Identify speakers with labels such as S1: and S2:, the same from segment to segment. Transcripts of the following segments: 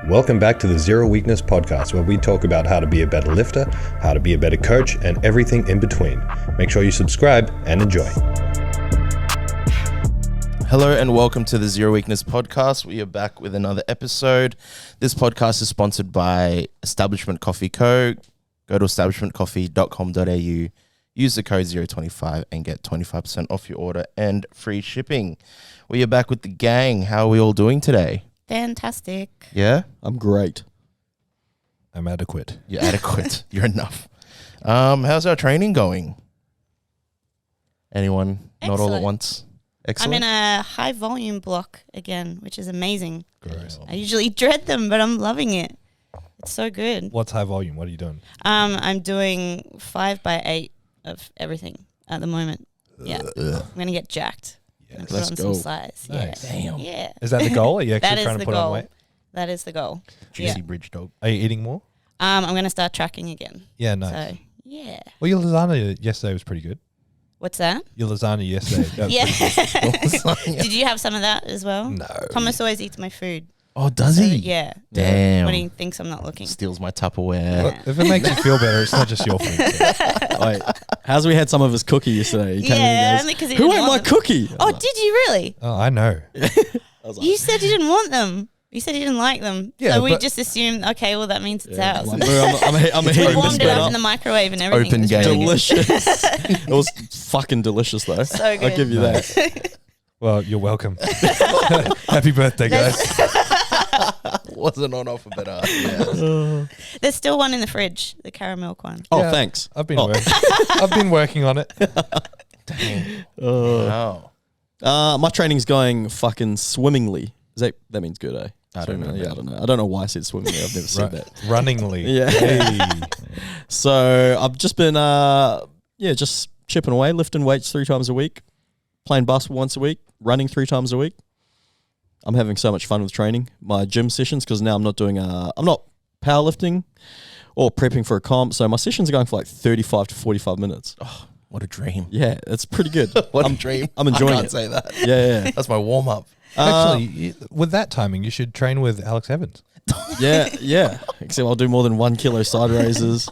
S1: Welcome back to the Zero Weakness podcast, where we talk about how to be a better lifter, how to be a better coach, and everything in between. Make sure you subscribe and enjoy.
S2: Hello and welcome to the Zero Weakness podcast. We are back with another episode. This podcast is sponsored by Establishment Coffee Co. Go to establishmentcoffee.com.au, use the code 025 and get 25% off your order and free shipping. We are back with the gang. How are we all doing today?
S3: Fantastic.
S2: Yeah?
S4: I'm great.
S1: I'm adequate.
S2: You're adequate. You're enough. How's our training going? Anyone? Not all at
S3: Excellent.
S2: once? Excellent.
S3: I'm in a high volume block again, which is amazing.
S1: Gross.
S3: I usually dread them, but I'm loving it. It's so good.
S1: What's high volume? What are you doing?
S3: I'm doing 5x8 of everything at the moment. Yeah. I'm going to get jacked.
S1: Yes.
S3: And put
S4: Let's
S3: on
S4: go.
S3: some size.
S1: Nice.
S3: Yeah.
S2: Damn.
S3: Yeah.
S1: Is that the goal? Are you
S3: That
S1: actually
S3: is
S1: trying
S3: the
S1: to put on
S3: goal.
S1: weight?
S3: That is the goal.
S2: Juicy bridge dog.
S1: Are you eating more?
S3: I'm going to start tracking again.
S1: Yeah, nice.
S3: So, yeah.
S1: Well, your lasagna yesterday was pretty good.
S3: What's that?
S1: Your lasagna yesterday. that was pretty good.
S3: Yeah. Did you have some of that as well?
S1: No.
S3: Thomas always eats my food.
S2: Oh, does
S3: So,
S2: he?
S3: yeah.
S2: Damn.
S3: When he thinks I'm not looking.
S2: Steals my Tupperware.
S1: Well, if it makes you feel better, it's not just your fault.
S4: Wait, how's we had some of his cookie yesterday? He came in
S3: Yeah,
S4: and
S3: only
S4: goes,
S3: because he
S4: who
S3: didn't
S4: ate my
S3: want them.
S4: cookie?
S3: Oh, did you really?
S1: Oh, I know.
S4: I was like,
S3: You said you didn't want them. You said you didn't like them.
S1: Yeah,
S3: so we
S1: but-
S3: just assumed, okay, well, that means it's
S4: yeah,
S3: ours.
S4: I'm heating
S3: We
S4: this
S3: warmed it
S4: bit
S3: up
S4: up.
S3: in the microwave and everything.
S2: Open
S3: It was really
S2: game.
S3: good.
S4: Delicious. It was fucking delicious though.
S3: So
S4: I'll
S3: good.
S4: give you that.
S1: Well, you're welcome. Happy birthday, guys.
S2: Wasn't on offer, but yeah.
S3: There's still one in the fridge, the caramel one.
S4: Oh,
S1: Yeah,
S4: thanks.
S1: I've been working on it.
S2: Wow.
S4: My training's going fucking swimmingly. That means good, eh?
S2: I don't know,
S4: Swimmingly,
S2: man.
S4: I don't know. I don't know why I said swimmingly. I've never said that.
S1: Runningly.
S4: Yeah.
S1: Hey.
S4: So I've just been, just chipping away, lifting weights 3 times a week, playing basketball once a week, running 3 times a week. I'm having so much fun with training. My gym sessions, because now I'm not doing, I'm not powerlifting or prepping for a comp. So my sessions are going for like 35 to 45 minutes.
S2: What a dream.
S4: Yeah, it's pretty good.
S2: What a dream.
S4: I'm enjoying
S2: I can't
S4: it.
S2: say that.
S4: Yeah,
S2: That's my warm up.
S1: Actually, with that timing, you should train with Alex Evans.
S4: yeah. Except I'll do more than 1 kilo side raises.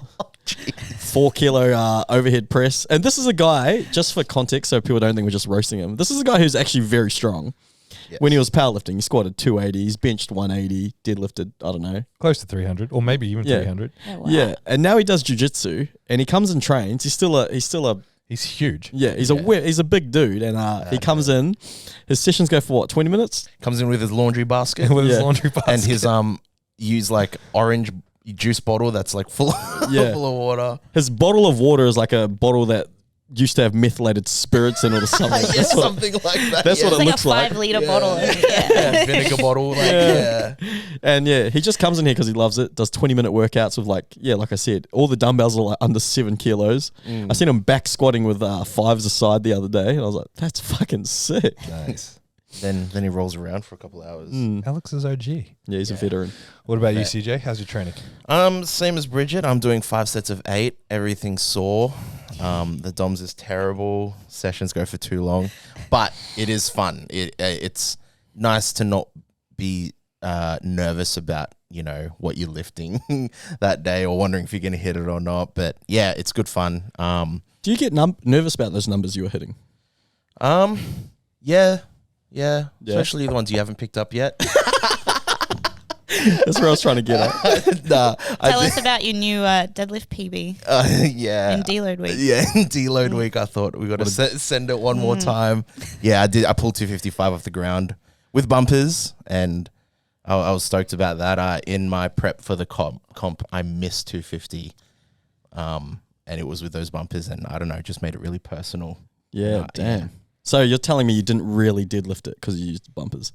S4: 4 kilo overhead press. And this is a guy, just for context, so people don't think we're just roasting him. This is a guy who's actually very strong.
S2: Yes.
S4: When he was powerlifting, he squatted 280, he's benched 180, deadlifted, I don't know.
S1: Close to 300, or maybe even
S4: Yeah.
S1: 300.
S3: Oh, wow.
S4: Yeah, and now he does jiu-jitsu, and he comes and trains. He's still a
S1: He's huge.
S4: he's a big dude, and he comes in. His sessions go for what, 20 minutes?
S2: Comes in with his laundry basket
S1: With his
S4: Yeah.
S1: laundry basket.
S2: and his use like orange juice bottle that's like full
S4: Yeah.
S2: full of water.
S4: His bottle of water is like a bottle that used to have methylated spirits in it or something.
S2: Yeah,
S4: That's what,
S2: something like that.
S4: that's
S2: yeah.
S4: what
S3: It's
S4: it
S3: like
S4: looks
S3: a
S4: like.
S3: 5-liter
S2: Yeah.
S3: bottle. Yeah.
S2: Yeah, vinegar bottle. Like, yeah.
S4: And yeah, he just comes in here because he loves it. Does 20-minute workouts with like I said, all the dumbbells are like under 7 kilos. I seen him back squatting with 5s aside the other day, and I was like, that's fucking sick.
S1: Nice.
S2: Then he rolls around for a couple of hours.
S1: Alex is OG.
S4: Yeah, he's a veteran.
S1: What about you,
S2: Bet.
S1: CJ? How's your training?
S2: Same as Bridget. I'm doing 5 sets of 8. Everything's sore. The DOMS is terrible. Sessions go for too long, but it is fun. It's nice to not be nervous about what you're lifting that day or wondering if you're going to hit it or not. But yeah, it's good fun.
S4: Do you get nervous about those numbers you were hitting?
S2: Yeah. Especially the ones you haven't picked up yet.
S4: That's where I was trying to get at.
S2: Nah,
S3: Tell us about your new deadlift PB
S2: yeah.
S3: in deload week.
S2: Yeah, in deload week, I thought we got to send it one more time. Yeah, I did. I pulled 255 off the ground with bumpers, and I was stoked about that. In my prep for the comp, I missed 250, and it was with those bumpers, and I don't know, just made it really personal.
S4: Yeah, damn. So you're telling me you didn't really deadlift it because you used bumpers?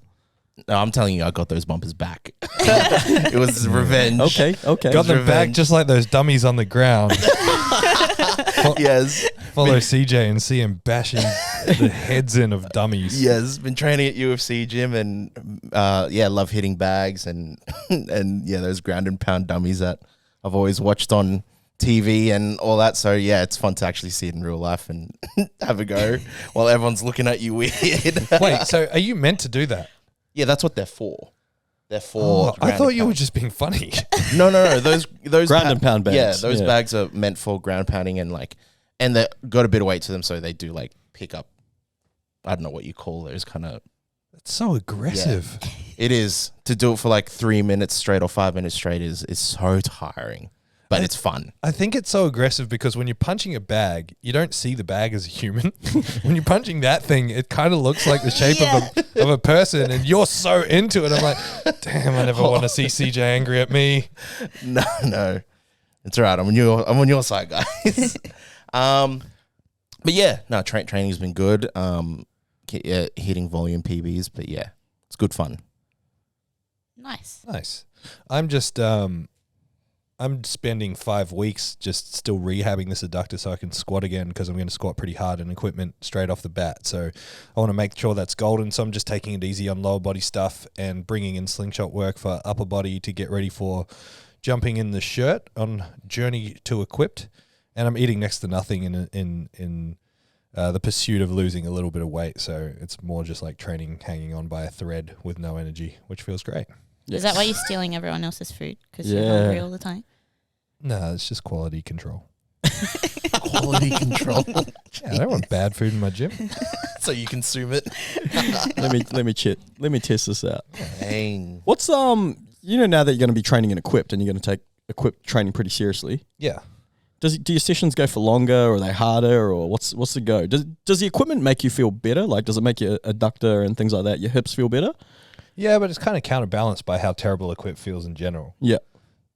S2: No, I'm telling you, I got those bumpers back. It was revenge.
S4: Okay.
S1: Got them back
S2: revenge.
S1: just like those dummies on the ground.
S2: Yes.
S1: Follow CJ and see him bashing the heads in of dummies.
S2: Yes, been training at UFC gym and love hitting bags and and those ground and pound dummies that I've always watched on TV and all that. So yeah, it's fun to actually see it in real life and have a go while everyone's looking at you weird.
S1: Wait, so are you meant to do that?
S2: Yeah, that's what they're for. They're for.
S1: I thought you were
S2: pound.
S1: just being funny.
S2: No. Those
S4: Ground and pound bags.
S2: Yeah, those bags are meant for ground pounding and they got a bit of weight to them, so they do like pick up. I don't know what you call those kind of.
S1: That's so aggressive.
S2: Yeah. It is to do it for like 3 minutes straight or 5 minutes straight is so tiring, but it's fun.
S1: I think it's so aggressive because when you're punching a bag, you don't see the bag as a human. When you're punching that thing, it kind of looks like the shape of a person, and you're so into it. I'm like, damn, I never want to see CJ angry at me.
S2: No, it's all right. I'm on your side, guys. But yeah, no, training's been good. Hitting volume PBs, but yeah, it's good fun.
S3: Nice.
S1: I'm just I'm spending 5 weeks just still rehabbing this adductor so I can squat again, because I'm going to squat pretty hard in equipment straight off the bat. So I want to make sure that's golden. So I'm just taking it easy on lower body stuff and bringing in slingshot work for upper body to get ready for jumping in the shirt on journey to equipped. And I'm eating next to nothing in the pursuit of losing a little bit of weight. So it's more just like training, hanging on by a thread with no energy, which feels great.
S3: Is that why you're stealing everyone else's food? Because you're hungry all the time?
S1: No, it's just quality control.
S2: Quality control.
S1: Yeah, I don't want bad food in my gym.
S2: So you consume it.
S4: Let me test this out.
S2: Dang.
S4: What's now that you're going to be training in equipped and you're going to take equipped training pretty seriously?
S1: Yeah.
S4: Do your sessions go for longer, or are they harder, or what's the go? Does the equipment make you feel better? Like, does it make your adductor and things like that, your hips feel better?
S1: Yeah, but it's kind of counterbalanced by how terrible equip feels in general.
S4: Yeah.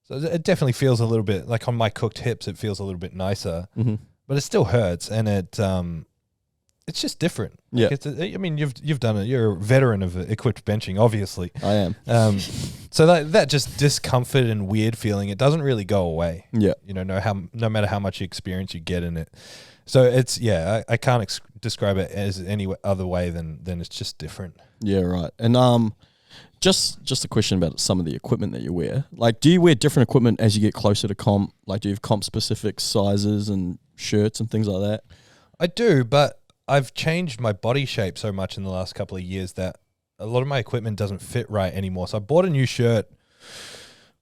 S1: So it definitely feels a little bit like on my cooked hips, it feels a little bit nicer, but it still hurts, and it's just different. Like I mean, you've done it. You're a veteran of equipped benching, obviously.
S4: I am.
S1: So that just discomfort and weird feeling, it doesn't really go away.
S4: Yeah.
S1: No matter how much experience you get in it. So it's, I can't describe it as any other way than it's just different.
S4: Yeah, right. And just a question about some of the equipment that you wear. Like, do you wear different equipment as you get closer to comp? Like, do you have comp-specific sizes and shirts and things like that?
S1: I do, but I've changed my body shape so much in the last couple of years that a lot of my equipment doesn't fit right anymore. So I bought a new shirt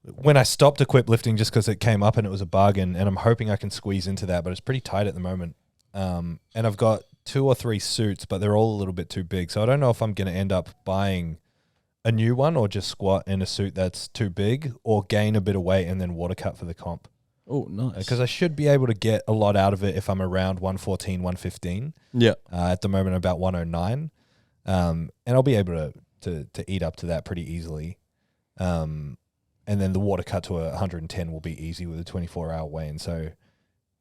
S1: when I stopped equip lifting just because it came up and it was a bargain, and I'm hoping I can squeeze into that, but it's pretty tight at the moment. And I've got 2 or 3 suits, but they're all a little bit too big. So I don't know if I'm going to end up buying a new one or just squat in a suit that's too big, or gain a bit of weight and then water cut for the comp.
S4: Oh, nice.
S1: Because I should be able to get a lot out of it if I'm around 114, 115.
S4: Yeah.
S1: At the moment, about 109. And I'll be able to eat up to that pretty easily. And then the water cut to 110 will be easy with a 24-hour weigh-in. So,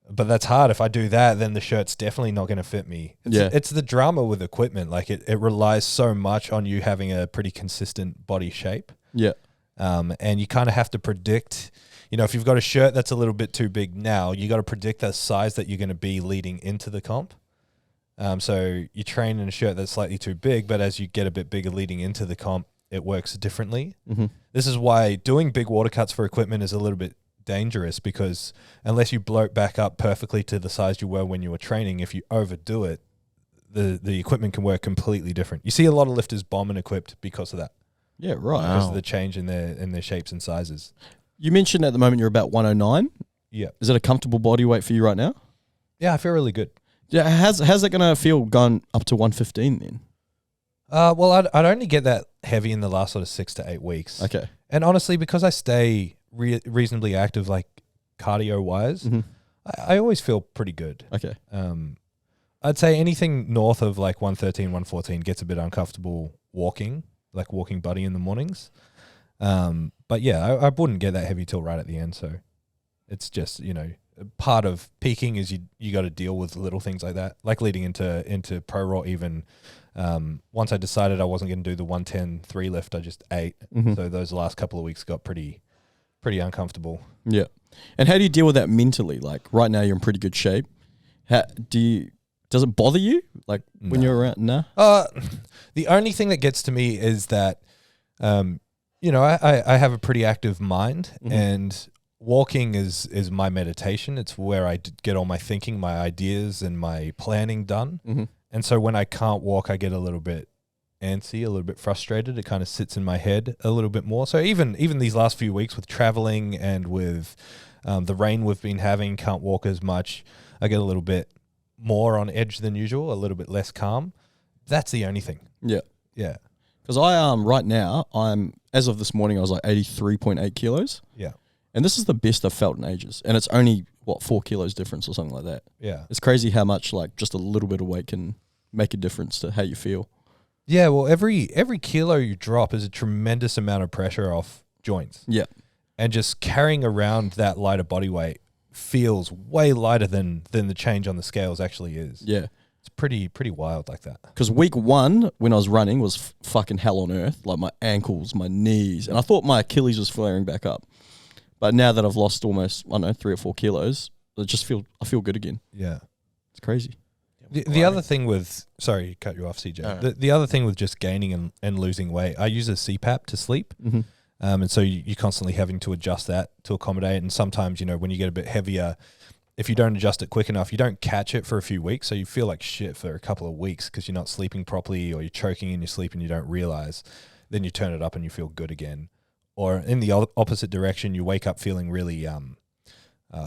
S1: but that's hard. If I do that, then the shirt's definitely not going to fit me. It's the drama with equipment. Like it relies so much on you having a pretty consistent body shape. Yeah. And you kind of have to predict, if you've got a shirt that's a little bit too big now, you got to predict the size that you're going to be leading into the comp. So you train in a shirt that's slightly too big, but as you get a bit bigger leading into the comp, it works differently. Mm-hmm. This is why doing big water cuts for equipment is a little bit dangerous, because unless you bloat back up perfectly to the size you were when you were training, if you overdo it, the equipment can work completely different. You see a lot of lifters bomb and equipped because of that.
S4: Yeah, right.
S1: Because of the change in their shapes and sizes.
S4: You mentioned at the moment you're about 109.
S1: Yeah.
S4: Is that a comfortable body weight for you right now?
S1: Yeah, I feel really good.
S4: Yeah, how's that going to feel going up to 115 then?
S1: Well, I'd only get that heavy in the last sort of 6 to 8 weeks.
S4: Okay.
S1: And honestly, because I stay reasonably active, like cardio-wise, I always feel pretty good.
S4: Okay.
S1: I'd say anything north of like 113, 114 gets a bit uncomfortable walking buddy in the mornings. But yeah, I wouldn't get that heavy till right at the end. So it's just, part of peaking is you got to deal with little things like that, like leading into pro raw even. Once I decided I wasn't going to do the 110 3 lift, I just ate. Mm-hmm. So those last couple of weeks got pretty uncomfortable. Yeah.
S4: And how do you deal with that mentally? Like right now you're in pretty good shape. Does it bother you? Like when you're around? No.
S1: The only thing that gets to me is that, I have a pretty active mind, and walking is my meditation. It's where I get all my thinking, my ideas, and my planning done. Mm-hmm. And so when I can't walk, I get a little bit antsy, a little bit frustrated. It kind of sits in my head a little bit more. So even these last few weeks with traveling and with the rain we've been having, can't walk as much, I get a little bit more on edge than usual, a little bit less calm. That's the only thing.
S4: Yeah.
S1: Yeah.
S4: Because right now, as of this morning, I was like 83.8 kilos.
S1: Yeah.
S4: And this is the best I've felt in ages. And it's only, 4 kilos difference or something like that.
S1: Yeah.
S4: It's crazy how much like just a little bit of weight can make a difference to how you feel.
S1: Yeah, well, every kilo you drop is a tremendous amount of pressure off joints.
S4: Yeah.
S1: And just carrying around that lighter body weight feels way lighter than the change on the scales actually is.
S4: Yeah.
S1: It's pretty wild like that.
S4: Because week 1, when I was running, was fucking hell on earth. Like my ankles, my knees. And I thought my Achilles was flaring back up. But now that I've lost almost, 3 or 4 kilos, I feel good again.
S1: Yeah.
S4: It's crazy.
S1: The other thing with, sorry, to cut you off, CJ. The other thing with just gaining and losing weight, I use a CPAP to sleep.
S4: Mm-hmm.
S1: And so you're constantly having to adjust that to accommodate. And sometimes, when you get a bit heavier, if you don't adjust it quick enough, you don't catch it for a few weeks. So you feel like shit for a couple of weeks because you're not sleeping properly or you're choking in your sleep and you don't realize. Then you turn it up and you feel good again. Or in the opposite direction, you wake up feeling really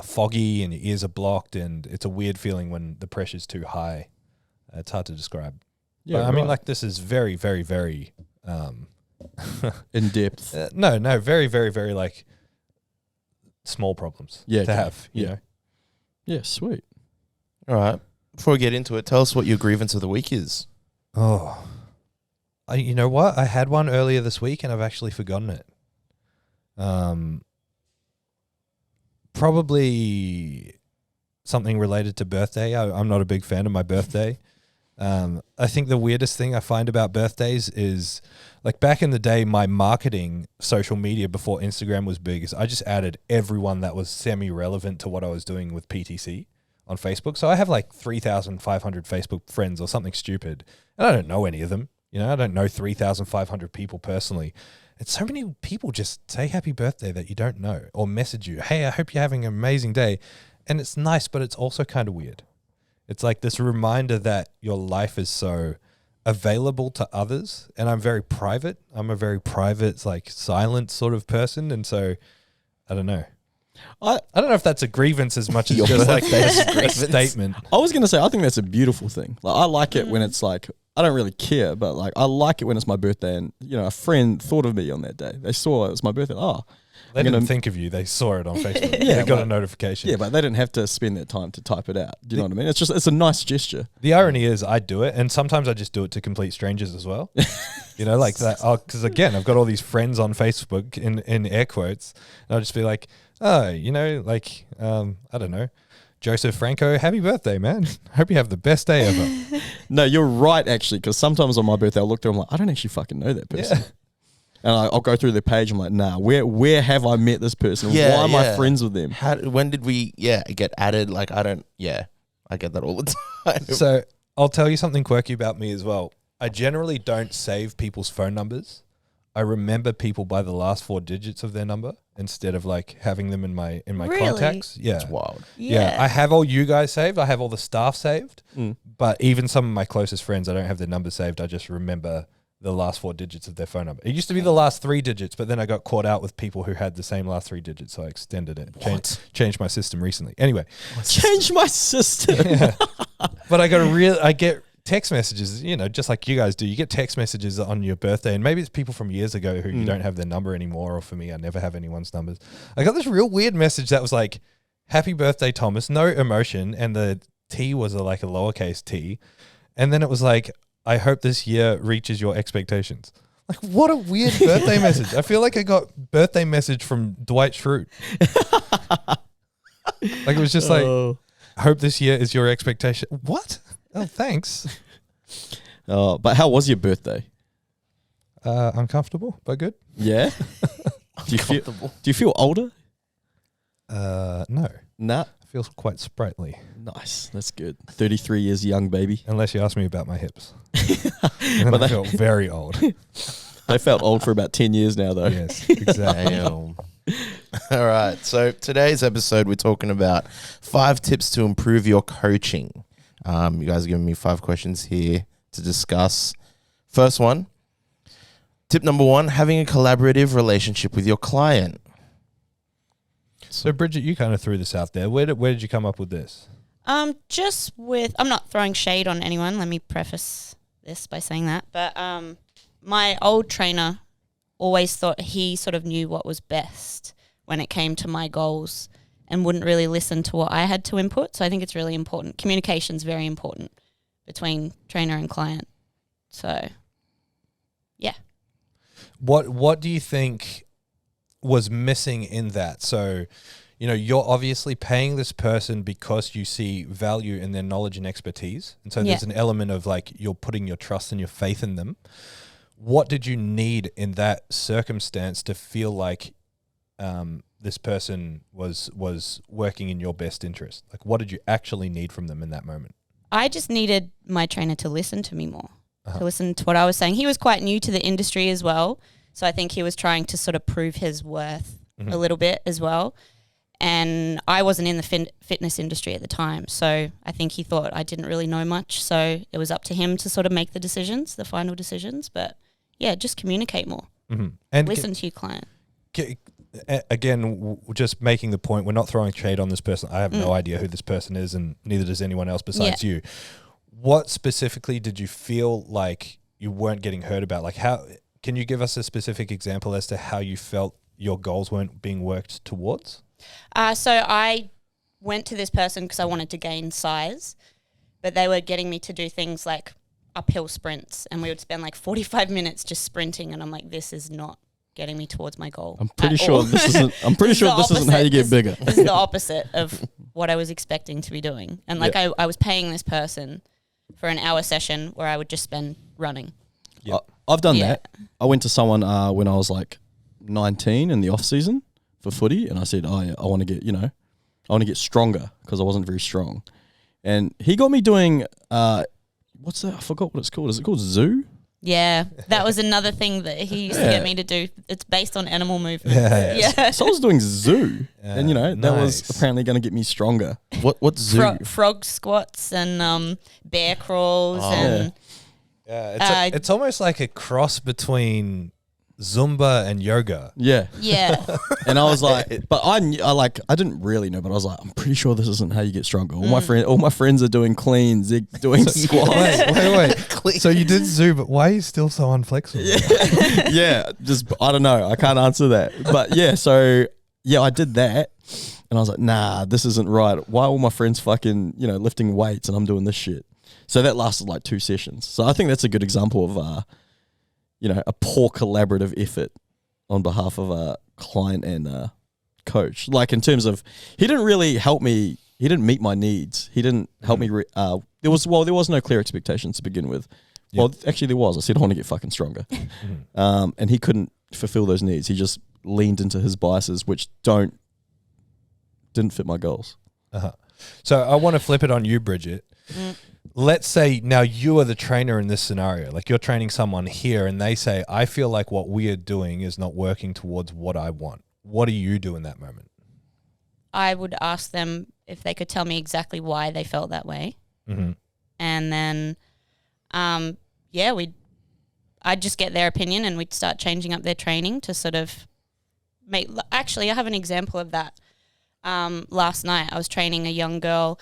S1: foggy and your ears are blocked, and it's a weird feeling when the pressure's too high. It's hard to describe.
S4: Yeah,
S1: but, I mean, like, this is very, very, very
S4: in depth.
S1: No, very, very, very like small problems to have. You know?
S4: Yeah, sweet.
S2: All right. Before we get into it, tell us what your grievance of the week is.
S1: Oh, you know what? I had one earlier this week and I've actually forgotten it. Probably something related to birthday. I'm not a big fan of my birthday. I think the weirdest thing I find about birthdays is, like, back in the day, my marketing social media before Instagram was big is I just added everyone that was semi-relevant to what I was doing with PTC on Facebook. So I have like 3,500 Facebook friends or something stupid, and I don't know any of them. I don't know 3,500 people personally. And so many people just say happy birthday that you don't know or message you, hey, I hope you're having an amazing day. And it's nice, but it's also kind of weird. It's like this reminder that your life is so available to others. And I'm very private. I'm a very private, like, silent sort of person. And so, I don't know. I don't know if that's a grievance as much as just like a statement.
S4: I was going to say, I think that's a beautiful thing. Like, I like it when it's like, I don't really care, but like, I like it when it's my birthday and, a friend thought of me on that day. They saw it was my birthday.
S1: They didn't think of you. They saw it on Facebook. They got a notification.
S4: Yeah, but they didn't have to spend that time to type it out. Do you know what I mean? It's a nice gesture.
S1: The irony is I do it, and sometimes I just do it to complete strangers as well. Like that. Because again, I've got all these friends on Facebook in air quotes, and I'll just be like, I don't know, Joseph Franco, happy birthday, man. Hope you have the best day ever.
S4: No, you're right, actually, because sometimes on my birthday, I'll look through, I'm like, I don't actually fucking know that person. Yeah. And I'll go through their page, I'm like, nah, where have I met this person? Why am I friends with them?
S2: When did we, get added? Like, I get that all the time.
S1: So I'll tell you something quirky about me as well. I generally don't save people's phone numbers. I remember people by the last 4 digits of their number instead of like having them in my
S3: Really?
S1: contacts. Yeah.
S2: It's wild.
S1: Yeah. I have all you guys saved. I have all the staff saved. But even some of my closest friends, I don't have their numbers saved. I just remember the last 4 digits of their phone number. It used to be the last 3 digits, but then I got caught out with people who had the same last 3 digits, so I extended it. Changed my system recently. Anyway.
S4: Change my system.
S1: Yeah. But I get text messages, just like you guys do. You get text messages on your birthday, and maybe it's people from years ago who you don't have their number anymore, or for me, I never have anyone's numbers. I got this real weird message that was like, happy birthday, Thomas, no emotion, and the T was like a lowercase t, and then it was like, I hope this year reaches your expectations. Like, what a weird birthday message. I feel like I got birthday message from Dwight Schrute. Like, it was just like, hope this year is your expectation. What? Oh, thanks.
S4: But how was your birthday?
S1: Uncomfortable, but good.
S4: Yeah. Do you feel older?
S1: No.
S4: Nah.
S1: I feel quite sprightly.
S4: Nice. That's good. 33 years young, baby.
S1: Unless you ask me about my hips. But I felt very old.
S4: They felt old for about 10 years now, though.
S1: Yes, exactly.
S2: All right. So today's episode, we're talking about 5 tips to improve your coaching. You guys are giving me 5 questions here to discuss. First one. Tip number 1, having a collaborative relationship with your client.
S1: So Bridget, you kind of threw this out there. Where did you come up with this?
S3: Just with, I'm not throwing shade on anyone. Let me preface this by saying that. But my old trainer always thought he sort of knew what was best when it came to my goals and wouldn't really listen to what I had to input. So I think it's really important. Communication's very important between trainer and client. So, yeah.
S1: What do you think was missing in that? So, you know, you're obviously paying this person because you see value in their knowledge and expertise. And so there's an element of like you're putting your trust and your faith in them. What did you need in that circumstance to feel like this person was working in your best interest? Like, what did you actually need from them in that moment?
S3: I just needed my trainer to listen to me more, to listen to what I was saying. He was quite new to the industry as well. So I think he was trying to sort of prove his worth a little bit as well. And I wasn't in the fitness industry at the time. So I think he thought I didn't really know much. So it was up to him to sort of make the decisions, the final decisions. But yeah, just communicate more.
S1: And
S3: listen to your client.
S1: Again, just making the point, we're not throwing shade on this person. I have no idea who this person is, and neither does anyone else besides you. What specifically did you feel like you weren't getting heard about? Like, how can you give us a specific example as to how you felt your goals weren't being worked towards?
S3: So I went to this person because I wanted to gain size, but they were getting me to do things like uphill sprints, and we would spend like 45 minutes just sprinting, and I'm like, this is not getting me towards my goal.
S4: I'm pretty sure this isn't. I'm pretty sure this isn't how you get bigger.
S3: This is the opposite of what I was expecting to be doing, and like I was paying this person for an hour session where I would just spend running.
S4: I've done that. I went to someone when I was like 19 in the off season for footy, and I said, "Oh, yeah, I want to get, I want to get stronger because I wasn't very strong." And he got me doing what's that? I forgot what it's called. Is it called Zoo?
S3: Yeah, that was another thing that he used to get me to do. It's based on animal movement. Yeah.
S4: So I was doing Zoo, and that was apparently going to get me stronger.
S2: What's Zoo?
S3: Frog squats and bear crawls and.
S1: Yeah, it's almost like a cross between Zumba and yoga.
S4: Yeah.
S3: Yeah.
S4: And I was like, but I didn't really know, but I was like, I'm pretty sure this isn't how you get stronger. All my friends are doing cleans, they're doing squats.
S1: Wait. So you did Zoo, but why are you still so unflexible?
S4: Yeah, just I don't know. I can't answer that. But yeah, so yeah, I did that, and I was like, nah, this isn't right. Why are all my friends fucking lifting weights and I'm doing this shit? So that lasted like 2 sessions. So I think that's a good example of a poor collaborative effort on behalf of a client and coach. Like in terms of, he didn't really help me. He didn't meet my needs. He didn't help me. There was no clear expectations to begin with. Yep. Well, actually there was. I said I want to get fucking stronger, and he couldn't fulfill those needs. He just leaned into his biases, which didn't fit my goals.
S1: So I want to flip it on you, Bridget. Let's say now you are the trainer in this scenario. Like you're training someone here and they say, I feel like what we are doing is not working towards what I want. What do you do in that moment?
S3: I would ask them if they could tell me exactly why they felt that way. And then, I'd just get their opinion and we'd start changing up their training to sort of make, actually I have an example of that. Last night I was training a young girl,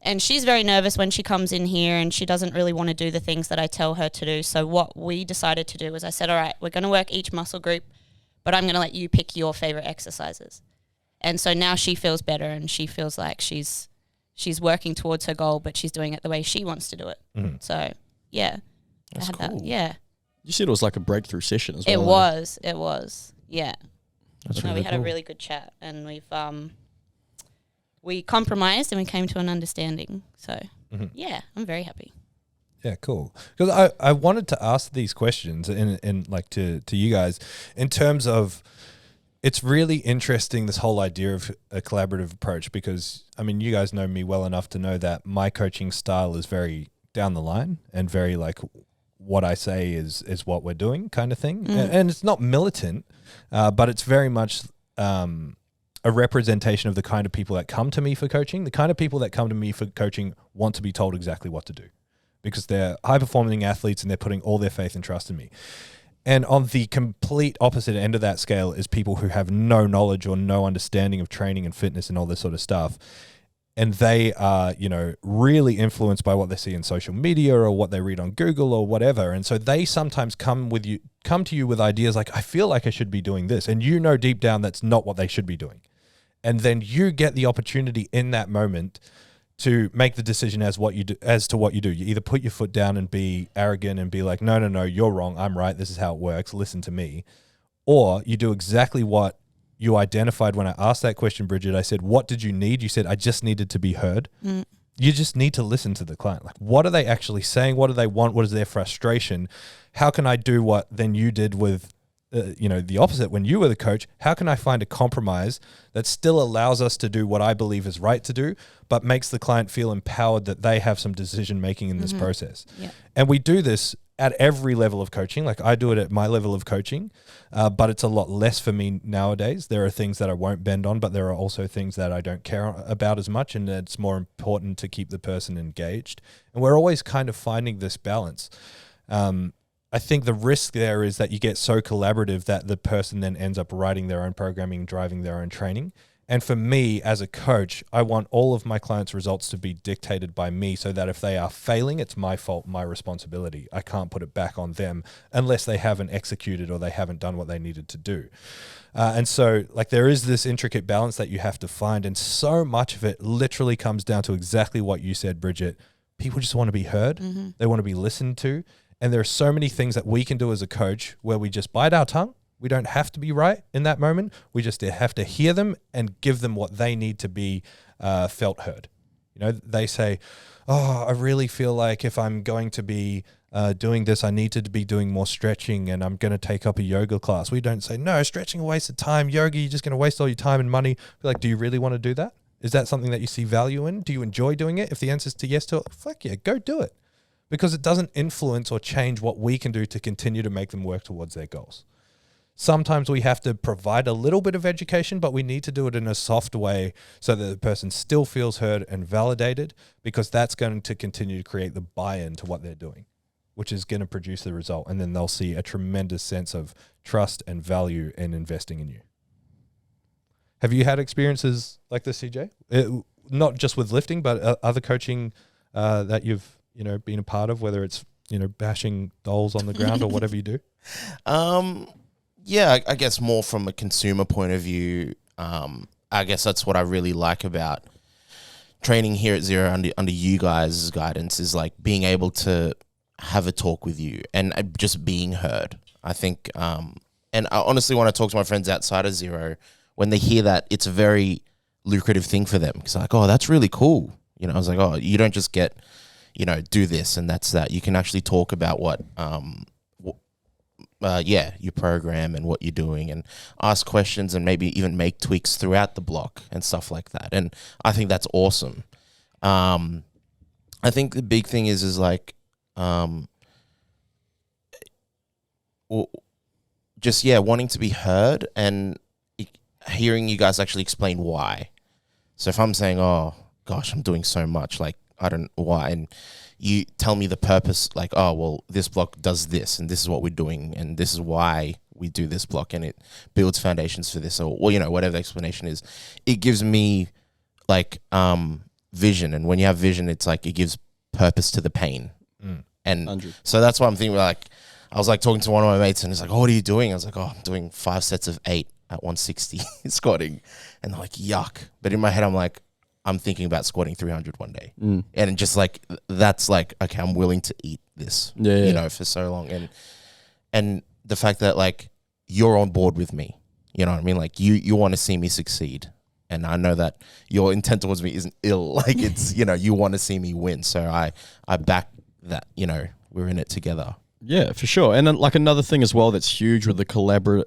S3: and she's very nervous when she comes in here and she doesn't really want to do the things that I tell her to do. So what we decided to do was I said, all right, we're going to work each muscle group, but I'm going to let you pick your favorite exercises. And so now she feels better and she feels like she's working towards her goal, but she's doing it the way she wants to do it. So, yeah.
S4: That's cool.
S3: Yeah.
S4: You said it was like a breakthrough session as well.
S3: It was. Yeah.
S4: That's
S3: we had a really good chat, and we compromised and we came to an understanding. So, yeah, I'm very happy.
S1: Yeah, cool. Because I wanted to ask these questions in like to you guys in terms of, it's really interesting, this whole idea of a collaborative approach, because, I mean, you guys know me well enough to know that my coaching style is very down the line and very like what I say is what we're doing kind of thing. And it's not militant, but it's very much a representation of the kind of people that come to me for coaching. The kind of people that come to me for coaching want to be told exactly what to do. because they're high-performing athletes and they're putting all their faith and trust in me. And on the complete opposite end of that scale is people who have no knowledge or no understanding of training and fitness and all this sort of stuff. And they are, really influenced by what they see in social media or what they read on Google or whatever. And so they sometimes come to you with ideas like, I feel like I should be doing this. And deep down that's not what they should be doing. And then you get the opportunity in that moment to make the decision as to what you do. You either put your foot down and be arrogant and be like, no, you're wrong, I'm right, this is how it works, listen to me. Or you do exactly what you identified when I asked that question, Bridget. I said, what did you need? You said, I just needed to be heard. You just need to listen to the client. Like, what are they actually saying? What do they want? What is their frustration? How can I do what then you did with the opposite when you were the coach? How can I find a compromise that still allows us to do what I believe is right to do, but makes the client feel empowered that they have some decision making in this process? Yeah. And we do this at every level of coaching. Like, I do it at my level of coaching, but it's a lot less for me nowadays. There are things that I won't bend on, but there are also things that I don't care about as much, and it's more important to keep the person engaged. And we're always kind of finding this balance. I think the risk there is that you get so collaborative that the person then ends up writing their own programming, driving their own training. And for me as a coach, I want all of my clients' results to be dictated by me, so that if they are failing, it's my fault, my responsibility. I can't put it back on them unless they haven't executed or they haven't done what they needed to do. And so there is this intricate balance that you have to find. And so much of it literally comes down to exactly what you said, Bridget. People just want to be heard. They want to be listened to. And there are so many things that we can do as a coach where we just bite our tongue. We don't have to be right in that moment. We just have to hear them and give them what they need to be felt heard. They say, I really feel like if I'm going to be doing this, I need to be doing more stretching and I'm going to take up a yoga class. We don't say, no, stretching a waste of time. Yoga, you're just going to waste all your time and money. We're like, do you really want to do that? Is that something that you see value in? Do you enjoy doing it? If the answer is to yes to it, fuck yeah, go do it. Because it doesn't influence or change what we can do to continue to make them work towards their goals. Sometimes we have to provide a little bit of education, but we need to do it in a soft way so that the person still feels heard and validated, because that's going to continue to create the buy-in to what they're doing, which is going to produce the result. And then they'll see a tremendous sense of trust and value in investing in you. Have you had experiences like this, CJ? Not just with lifting, but other coaching that you've been a part of, whether it's, bashing dolls on the ground or whatever you do?
S2: Yeah, I guess more from a consumer point of view. I guess that's what I really like about training here at Zero under you guys' guidance, is like being able to have a talk with you and just being heard. I think, and I honestly, when I talk to my friends outside of Zero, when they hear that, it's a very lucrative thing for them. Because like, oh, that's really cool. I was like, oh, you don't just get, do this and that's that. You can actually talk about what, your program and what you're doing, and ask questions and maybe even make tweaks throughout the block and stuff like that. And I think that's awesome. I think the big thing is like, wanting to be heard and hearing you guys actually explain why. So if I'm saying, oh gosh, I'm doing so much, like, I don't know why, and you tell me the purpose, like, oh, well, this block does this, and this is what we're doing, and this is why we do this block, and it builds foundations for this, or whatever the explanation is. It gives me, like, vision, and when you have vision, it's like it gives purpose to the pain. And 100. So that's why I'm thinking, like, I was, like, talking to one of my mates, and he's like, oh, what are you doing? I was like, oh, I'm doing 5 sets of 8 at 160 squatting, and they're like, yuck. But in my head, I'm like, I'm thinking about squatting 300 one day. And just like, that's like, okay, I'm willing to eat this, for so long. And the fact that like, you're on board with me, you know what I mean? Like you want to see me succeed. And I know that your intent towards me isn't ill. Like it's, you want to see me win. So I back that, we're in it together.
S4: Yeah, for sure. And then, like, another thing as well that's huge with a collaborative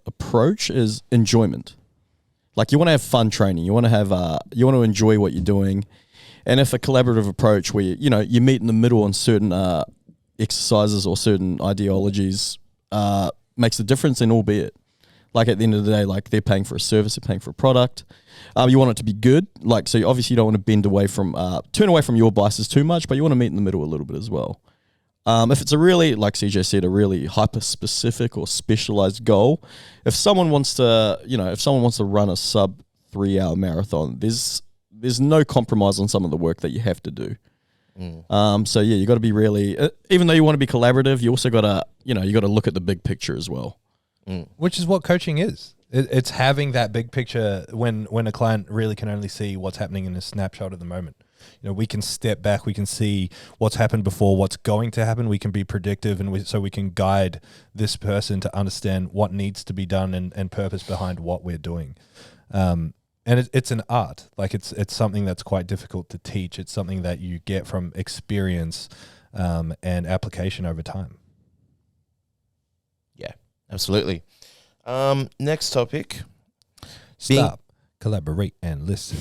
S4: approach is enjoyment. Like, you want to have fun training. You want to have, you want to enjoy what you're doing. And if a collaborative approach where, you meet in the middle on certain exercises or certain ideologies makes a difference, then albeit. Like at the end of the day, like they're paying for a service, they're paying for a product. You want it to be good. Like, so obviously you don't want to bend away from, turn away from your biases too much, but you want to meet in the middle a little bit as well. If it's a really, like CJ said, a really hyper-specific or specialized goal, if someone wants to, run a sub 3-hour marathon, there's no compromise on some of the work that you have to do. So yeah, you got to be really, even though you want to be collaborative, you also got to, you got to look at the big picture as well.
S1: Which is what coaching is. It's having that big picture when a client really can only see what's happening in a snapshot of the moment. We can step back, we can see what's happened before, what's going to happen. We can be predictive, and so we can guide this person to understand what needs to be done and purpose behind what we're doing. And it's an art. Like it's something that's quite difficult to teach. It's something that you get from experience and application over time.
S2: Yeah, absolutely. Next topic.
S1: Stop, collaborate, and listen.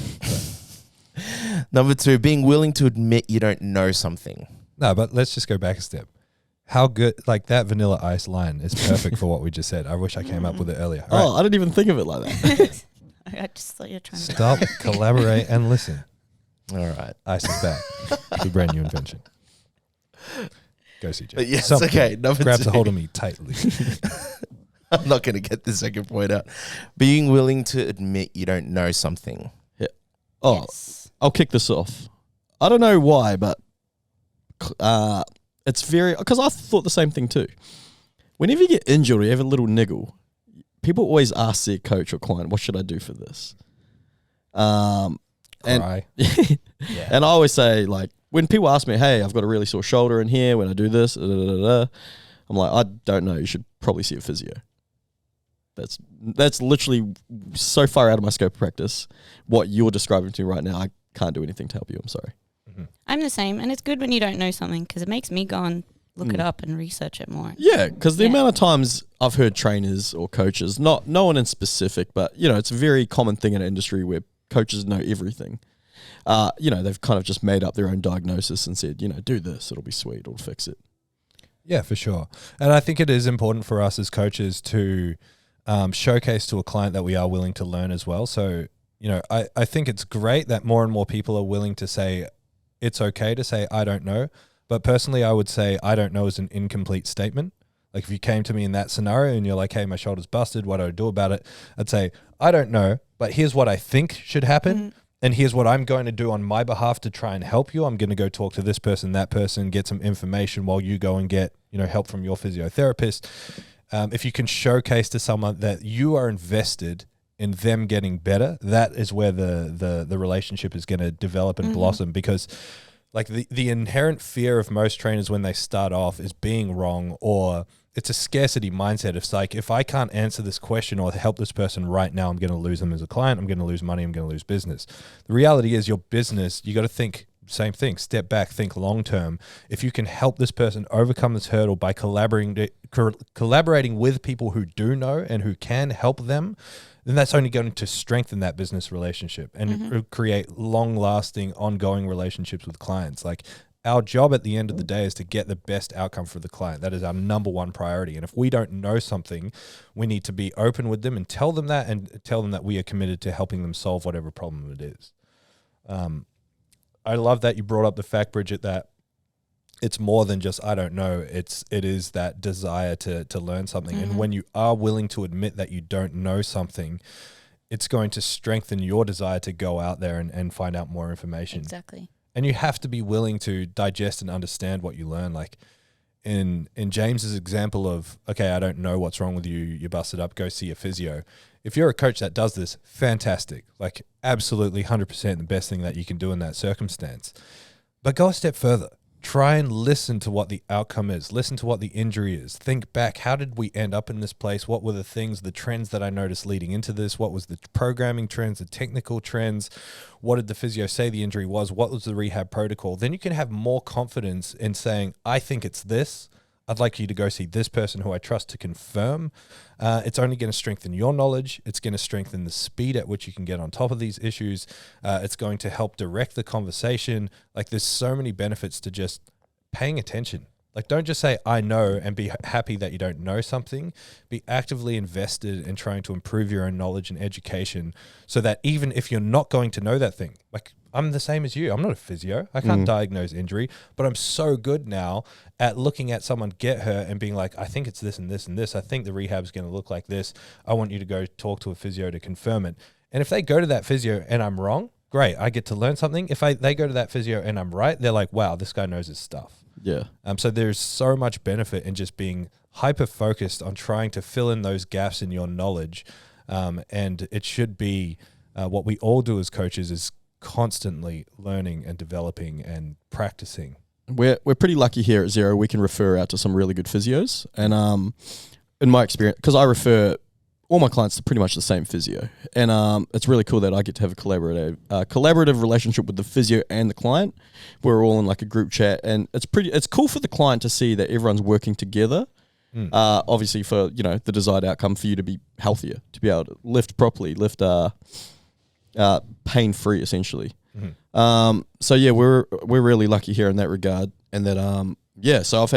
S2: Number 2, being willing to admit you don't know something.
S1: No, but let's just go back a step. How good, like that Vanilla Ice line is perfect for what we just said. I wish I came up with it earlier.
S4: All right. I didn't even think of it like that.
S3: I just thought you were trying to
S1: Stop, collaborate, and listen.
S2: All right.
S1: Ice is back. It's a brand new invention. Go, CJ.
S2: But yes,
S1: Something
S2: okay. Number
S1: grabs
S2: 2.
S1: a hold of me tightly.
S2: I'm not going to get the second point out. Being willing to admit you don't know something.
S4: Yeah. Oh,
S3: Yes.
S4: I'll kick this off. I don't know why, but it's very, because I thought the same thing too. Whenever you get injured or you have a little niggle, people always ask their coach or client, what should I do for this?
S1: Cry.
S4: And I always say, like, when people ask me, hey, I've got a really sore shoulder in here, when I do this, I'm like, I don't know, you should probably see a physio. That's literally so far out of my scope of practice. What you're describing to me right now, I can't do anything to help you. I'm sorry.
S3: I'm the same, and it's good when you don't know something because it makes me go and look it up and research it more.
S4: Yeah, because the amount of times I've heard trainers or coaches, no one in specific, but it's a very common thing in an industry where coaches know everything. They've kind of just made up their own diagnosis and said, do this, it'll be sweet, it'll fix it.
S1: Yeah, for sure. And I think it is important for us as coaches to showcase to a client that we are willing to learn as well. So, I think it's great that more and more people are willing to say it's okay to say, I don't know. But personally, I would say I don't know is an incomplete statement. Like if you came to me in that scenario and you're like, hey, my shoulder's busted, what do I do about it? I'd say, I don't know, but here's what I think should happen. And here's what I'm going to do on my behalf to try and help you. I'm going to go talk to this person, that person, get some information while you go and get, help from your physiotherapist. If you can showcase to someone that you are invested in them getting better, that is where the relationship is going to develop and blossom. Because like the inherent fear of most trainers when they start off is being wrong, or it's a scarcity mindset. It's like, if I can't answer this question or help this person right now, I'm going to lose them as a client. I'm going to lose money. I'm going to lose business. The reality is your business, you got to think same thing, step back, think long term. If you can help this person overcome this hurdle by collaborating with people who do know and who can help them, then that's only going to strengthen that business relationship and create long-lasting, ongoing relationships with clients. Like, our job at the end of the day is to get the best outcome for the client. That is our number one priority. And if we don't know something, we need to be open with them and tell them that, and tell them that we are committed to helping them solve whatever problem it is. I love that you brought up the fact, Bridget, that it's more than just, I don't know. It is that desire to learn something. And when you are willing to admit that you don't know something, it's going to strengthen your desire to go out there and find out more information.
S3: Exactly.
S1: And you have to be willing to digest and understand what you learn. Like in James's example of, okay, I don't know what's wrong with you. You busted up, go see a physio. If you're a coach that does this, fantastic. Like absolutely 100% the best thing that you can do in that circumstance. But go a step further. Try and listen to what the outcome is. Listen to what the injury is. Think back. How did we end up in this place? What were the things, the trends that I noticed leading into this? What was the programming trends, the technical trends? What did the physio say the injury was? What was the rehab protocol? Then you can have more confidence in saying, I think it's this. I'd like you to go see this person who I trust to confirm. It's only going to strengthen your knowledge. It's going to strengthen the speed at which you can get on top of these issues. It's going to help direct the conversation. Like, there's so many benefits to just paying attention Like, don't just say, I know, and be happy that you don't know something. Be actively invested in trying to improve your own knowledge and education so that even if you're not going to know that thing, like I'm the same as you. I'm not a physio. I can't diagnose injury, but I'm so good now at looking at someone get hurt and being like, I think it's this and this and this. I think the rehab's going to look like this. I want you to go talk to a physio to confirm it. And if they go to that physio and I'm wrong, great. I get to learn something. If they go to that physio and I'm right, they're like, wow, this guy knows his stuff.
S4: Yeah.
S1: So there's so much benefit in just being hyper focused on trying to fill in those gaps in your knowledge. And it should be what we all do as coaches is constantly learning and developing and practicing.
S4: We're pretty lucky here at Zero. We can refer out to some really good physios. And in my experience, because I refer all my clients to pretty much the same physio. And it's really cool that I get to have a collaborative relationship with the physio and the client. We're all in like a group chat, and it's cool for the client to see that everyone's working together. Obviously for, the desired outcome for you to be healthier, to be able to lift properly, lift pain-free essentially. So yeah, we're really lucky here in that regard. And that, so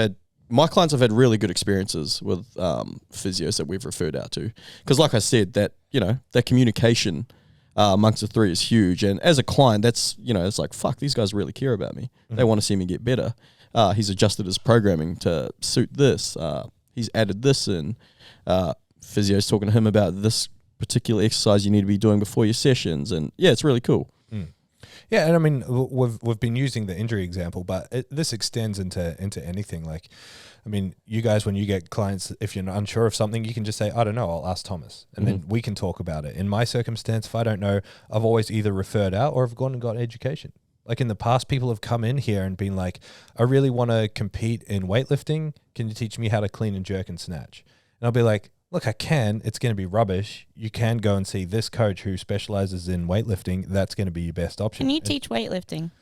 S4: my clients have had really good experiences with physios that we've referred out to. Because like I said, that communication amongst the three is huge. And as a client, that's, it's like, fuck, these guys really care about me. They want to see me get better. He's adjusted his programming to suit this. He's added this in. Physio's talking to him about this particular exercise you need to be doing before your sessions. And yeah, it's really cool.
S1: Yeah, and I mean, we've been using the injury example, but this extends into anything. Like, I mean, you guys, when you get clients, if you're unsure of something, you can just say, I don't know, I'll ask Thomas. And then we can talk about it. In my circumstance, if I don't know, I've always either referred out or I've gone and got education. Like in the past, people have come in here and been like, I really want to compete in weightlifting. Can you teach me how to clean and jerk and snatch? And I'll be like, look, I can. It's going to be rubbish. You can go and see this coach who specializes in weightlifting. That's going to be your best option.
S3: Can you teach weightlifting?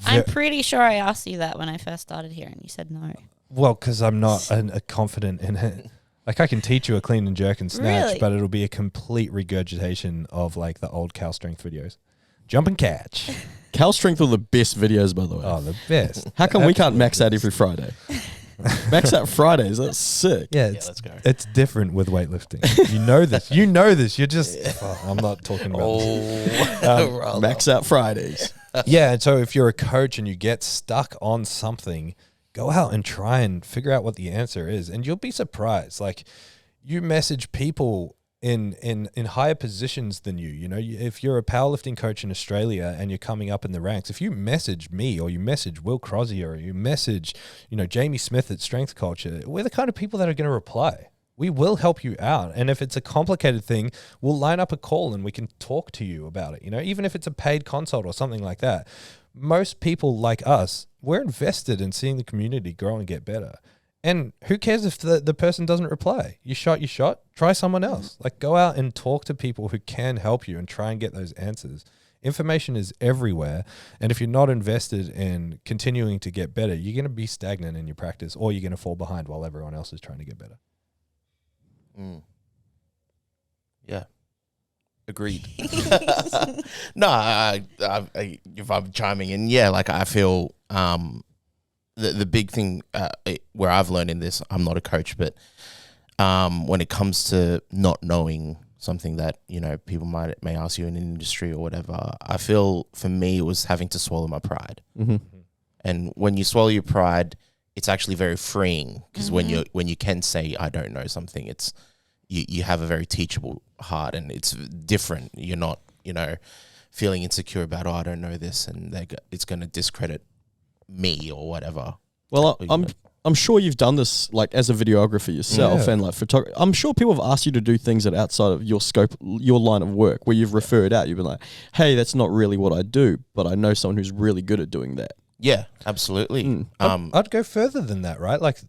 S3: I'm pretty sure I asked you that when I first started here, and you said no.
S1: Well, because I'm not confident in it. Like, I can teach you a clean and jerk and snatch,
S3: Really?
S1: but it'll be a complete regurgitation of like the old cow strength videos. Jump and catch.
S4: Cal Strength are the best videos, by the way.
S1: Oh, the best.
S4: How come we can't max out every Friday? Max out Fridays. That's sick.
S1: Yeah,
S2: let's go.
S1: It's different with weightlifting. You know this. You know this. You're just. Oh, I'm not talking about this.
S4: Max out Fridays.
S1: Yeah, and so if you're a coach and you get stuck on something, go out and try and figure out what the answer is, and you'll be surprised. Like, you message people in higher positions than you. If you're a powerlifting coach in Australia and you're coming up in the ranks, if you message me or you message Will Crozier or you message, Jamie Smith at Strength Culture, we're the kind of people that are going to reply. We will help you out. And if it's a complicated thing, we'll line up a call and we can talk to you about it. Even if it's a paid consult or something like that. Most people like us, we're invested in seeing the community grow and get better. And who cares if the person doesn't reply? You shot, try someone else. Like, go out and talk to people who can help you and try and get those answers. Information is everywhere. And if you're not invested in continuing to get better, you're going to be stagnant in your practice, or you're going to fall behind while everyone else is trying to get better.
S2: Yeah. Agreed. No, if I'm chiming in, like I feel the big thing where I've learned in this, I'm not a coach, but when it comes to not knowing something that people may ask you in an industry or whatever, I feel for me it was having to swallow my pride. And when you swallow your pride, it's actually very freeing, because when you can say I don't know something, it's you have a very teachable heart, and it's different. You're not feeling insecure about, I don't know this, and it's going to discredit me or whatever.
S4: Well, I'm sure you've done this like as a videographer yourself, and like photographer. I'm sure people have asked you to do things that are outside of your scope, your line of work, where you've referred out. You've been like, hey, that's not really what I do, but I know someone who's really good at doing that.
S2: Yeah, absolutely.
S1: I'd go further than that, right? Like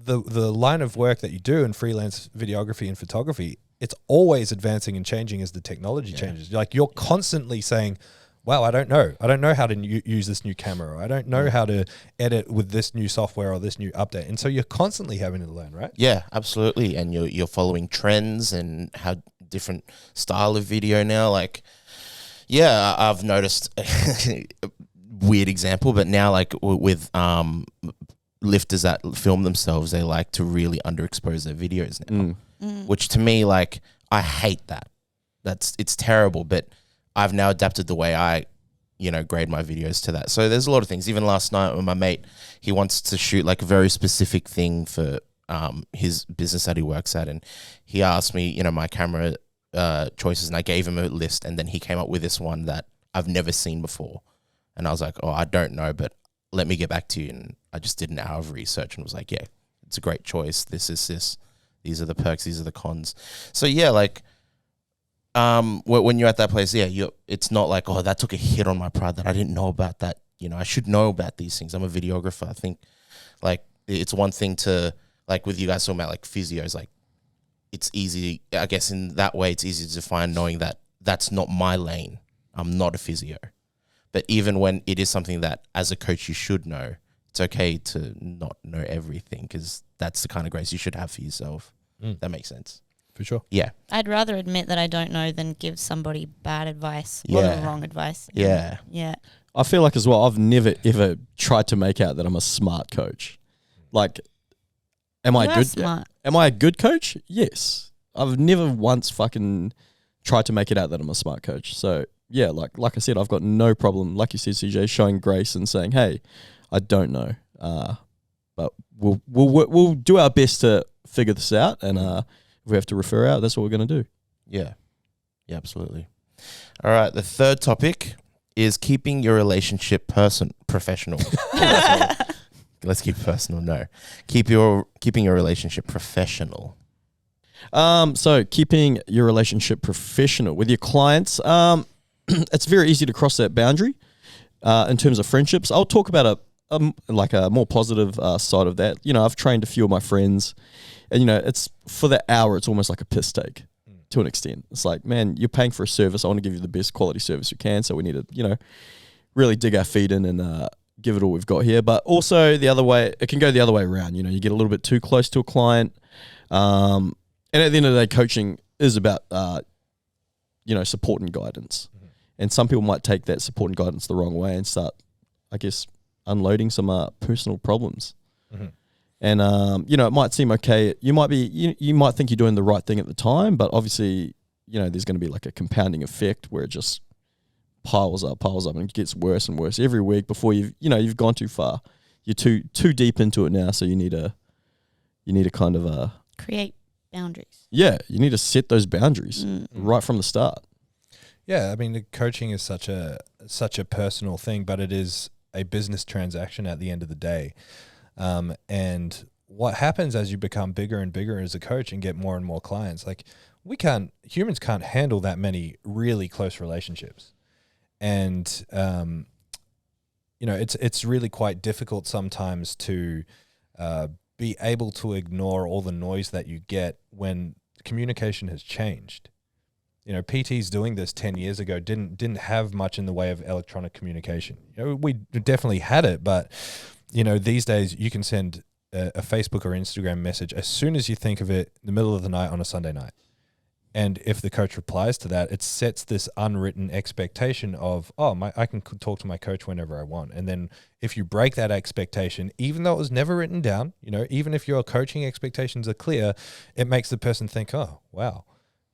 S1: the line of work that you do in freelance videography and photography, it's always advancing and changing as the technology changes. Like, you're constantly saying, wow, I don't know how to use this new camera, or I don't know how to edit with this new software or this new update. And so you're constantly having to learn, right?
S2: Yeah, absolutely. And you're following trends and how different style of video now. Like, yeah, I've noticed weird example, but now like with lifters that film themselves, they like to really underexpose their videos now,
S3: Mm.
S2: which to me, like, I hate that. It's terrible, but I've now adapted the way I, grade my videos to that. So there's a lot of things. Even last night with my mate, he wants to shoot like a very specific thing for his business that he works at, and he asked me, my camera choices, and I gave him a list, and then he came up with this one that I've never seen before, and I was like, I don't know, but let me get back to you. And I just did an hour of research and was like, yeah, it's a great choice. This is this. These are the perks. These are the cons. So yeah, like, when you're at that place, yeah, it's not like, that took a hit on my pride that I didn't know about that. I should know about these things. I'm a videographer. I think, like, it's one thing to, like, with you guys talking about like physios, like, it's easy, I guess in that way, it's easy to define knowing that that's not my lane. I'm not a physio. But even when it is something that as a coach you should know, it's okay to not know everything, because that's the kind of grace you should have for yourself. That makes sense.
S1: For sure.
S2: Yeah.
S3: I'd rather admit that I don't know than give somebody bad advice or
S2: Yeah.
S3: the wrong advice.
S2: Yeah.
S3: Yeah.
S4: I feel like as well, I've never ever tried to make out that I'm a smart coach. Like, am I
S3: You are
S4: good?
S3: smart.
S4: Am I a good coach? Yes. I've never once fucking tried to make it out that I'm a smart coach. So yeah, like I said, I've got no problem, like you said, CJ, showing grace and saying, hey, I don't know. But we'll do our best to figure this out, and if we have to refer out, that's what we're going to do.
S2: Yeah. Yeah, absolutely. All right. The third topic is keeping your relationship professional. Let's keep it personal. No. Keeping your relationship professional.
S4: So keeping your relationship professional with your clients, it's very easy to cross that boundary in terms of friendships. I'll talk about a more positive side of that. I've trained a few of my friends, and it's for the hour, it's almost like a piss take to an extent. It's like, man, you're paying for a service. I want to give you the best quality service you can. So we need to, really dig our feet in and give it all we've got here. But also the other way, it can go the other way around. You get a little bit too close to a client. And at the end of the day, coaching is about, support and guidance. Mm-hmm. And some people might take that support and guidance the wrong way and start, I guess, unloading some personal problems. Mm-hmm. And, it might seem okay. You might think you're doing the right thing at the time, but obviously, there's going to be like a compounding effect where it just piles up and it gets worse and worse every week before you've gone too far. You're too deep into it now. So you need to kind of,
S3: create boundaries.
S4: Yeah. You need to set those boundaries right from the start.
S1: Yeah. I mean, the coaching is such a personal thing, but it is a business transaction at the end of the day. And what happens as you become bigger and bigger as a coach and get more and more clients, like humans can't handle that many really close relationships. And, it's really quite difficult sometimes to, be able to ignore all the noise that you get when communication has changed. PTs doing this 10 years ago didn't have much in the way of electronic communication. We definitely had it, but these days you can send a Facebook or Instagram message as soon as you think of it in the middle of the night on a Sunday night. And if the coach replies to that, it sets this unwritten expectation of, I can talk to my coach whenever I want. And then if you break that expectation, even though it was never written down, even if your coaching expectations are clear, it makes the person think, oh, wow,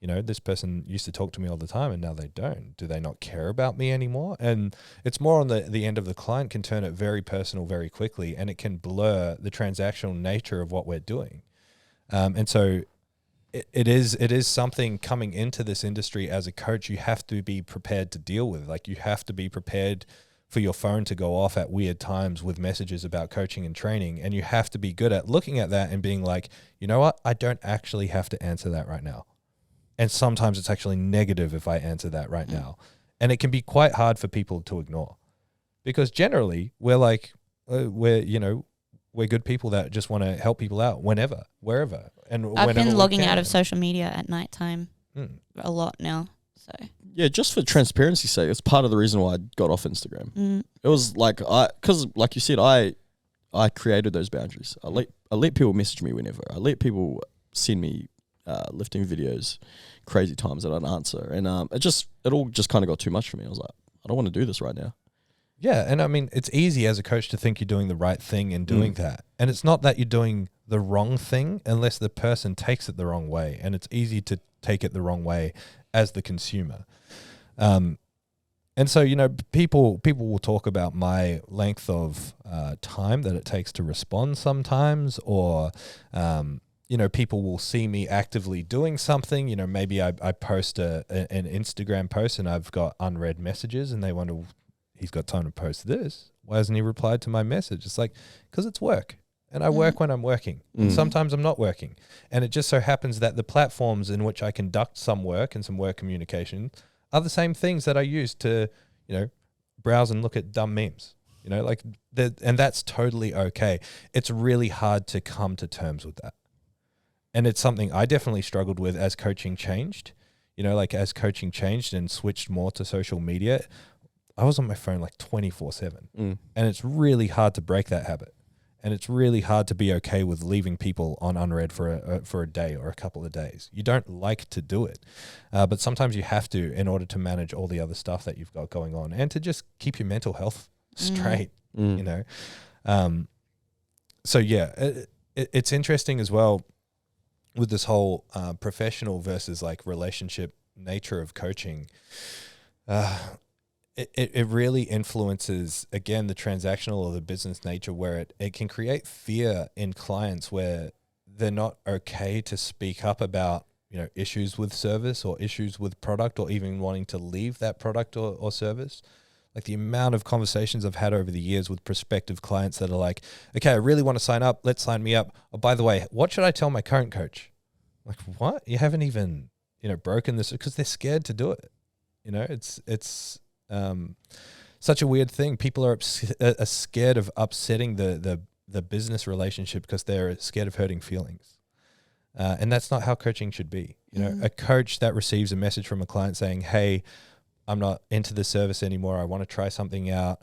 S1: this person used to talk to me all the time and now they don't. Do they not care about me anymore? And it's more on the end of the client can turn it very personal very quickly, and it can blur the transactional nature of what we're doing. And so it is something coming into this industry as a coach you have to be prepared to deal with. Like, you have to be prepared for your phone to go off at weird times with messages about coaching and training, and you have to be good at looking at that and being like, you know what, I don't actually have to answer that right now. And sometimes it's actually negative if I answer that right now. And it can be quite hard for people to ignore, because generally we're like, we're good people that just want to help people out whenever, wherever. And
S3: I've been logging out of social media at nighttime a lot now. So
S4: yeah, just for transparency's sake, it's part of the reason why I got off Instagram. It was like because like you said, I created those boundaries. I let people message me whenever. I let people send me lifting videos, crazy times that I'd answer, and it all just kind of got too much for me. I was like, I don't want to do this right now.
S1: Yeah, and I mean, it's easy as a coach to think you're doing the right thing in doing that. And it's not that you're doing the wrong thing unless the person takes it the wrong way. And it's easy to take it the wrong way as the consumer. And so, you know, people will talk about my length of time that it takes to respond sometimes, or, you know, people will see me actively doing something. You know, maybe I post an Instagram post and I've got unread messages and they wonder, he's got time to post this. Why hasn't he replied to my message? It's like, because it's work. And I work when I'm working. And sometimes I'm not working. And it just so happens that the platforms in which I conduct some work and some work communication are the same things that I use to, you know, browse and look at dumb memes. You know, like, and that's totally okay. It's really hard to come to terms with that. And it's something I definitely struggled with as coaching changed. You know, like as coaching changed and switched more to social media, I was on my phone like 24/7. And it's really hard to break that habit. And it's really hard to be okay with leaving people on unread for a day or a couple of days. You don't like to do it, but sometimes you have to in order to manage all the other stuff that you've got going on and to just keep your mental health straight, you know. So yeah, it's interesting as well with this whole professional versus like relationship nature of coaching. It really influences, again, the transactional or the business nature, where it can create fear in clients where they're not okay to speak up about, you know, issues with service or issues with product or even wanting to leave that product or service. Like the amount of conversations I've had over the years with prospective clients that are like, okay, I really want to sign up. Let's sign me up. Oh, by the way, what should I tell my current coach? Like, what? You haven't even, you know, broken this, because they're scared to do it. You know, it's such a weird thing. People are scared of upsetting the business relationship because they're scared of hurting feelings. And that's not how coaching should be. You know, a coach that receives a message from a client saying, hey, I'm not into the service anymore, I want to try something out.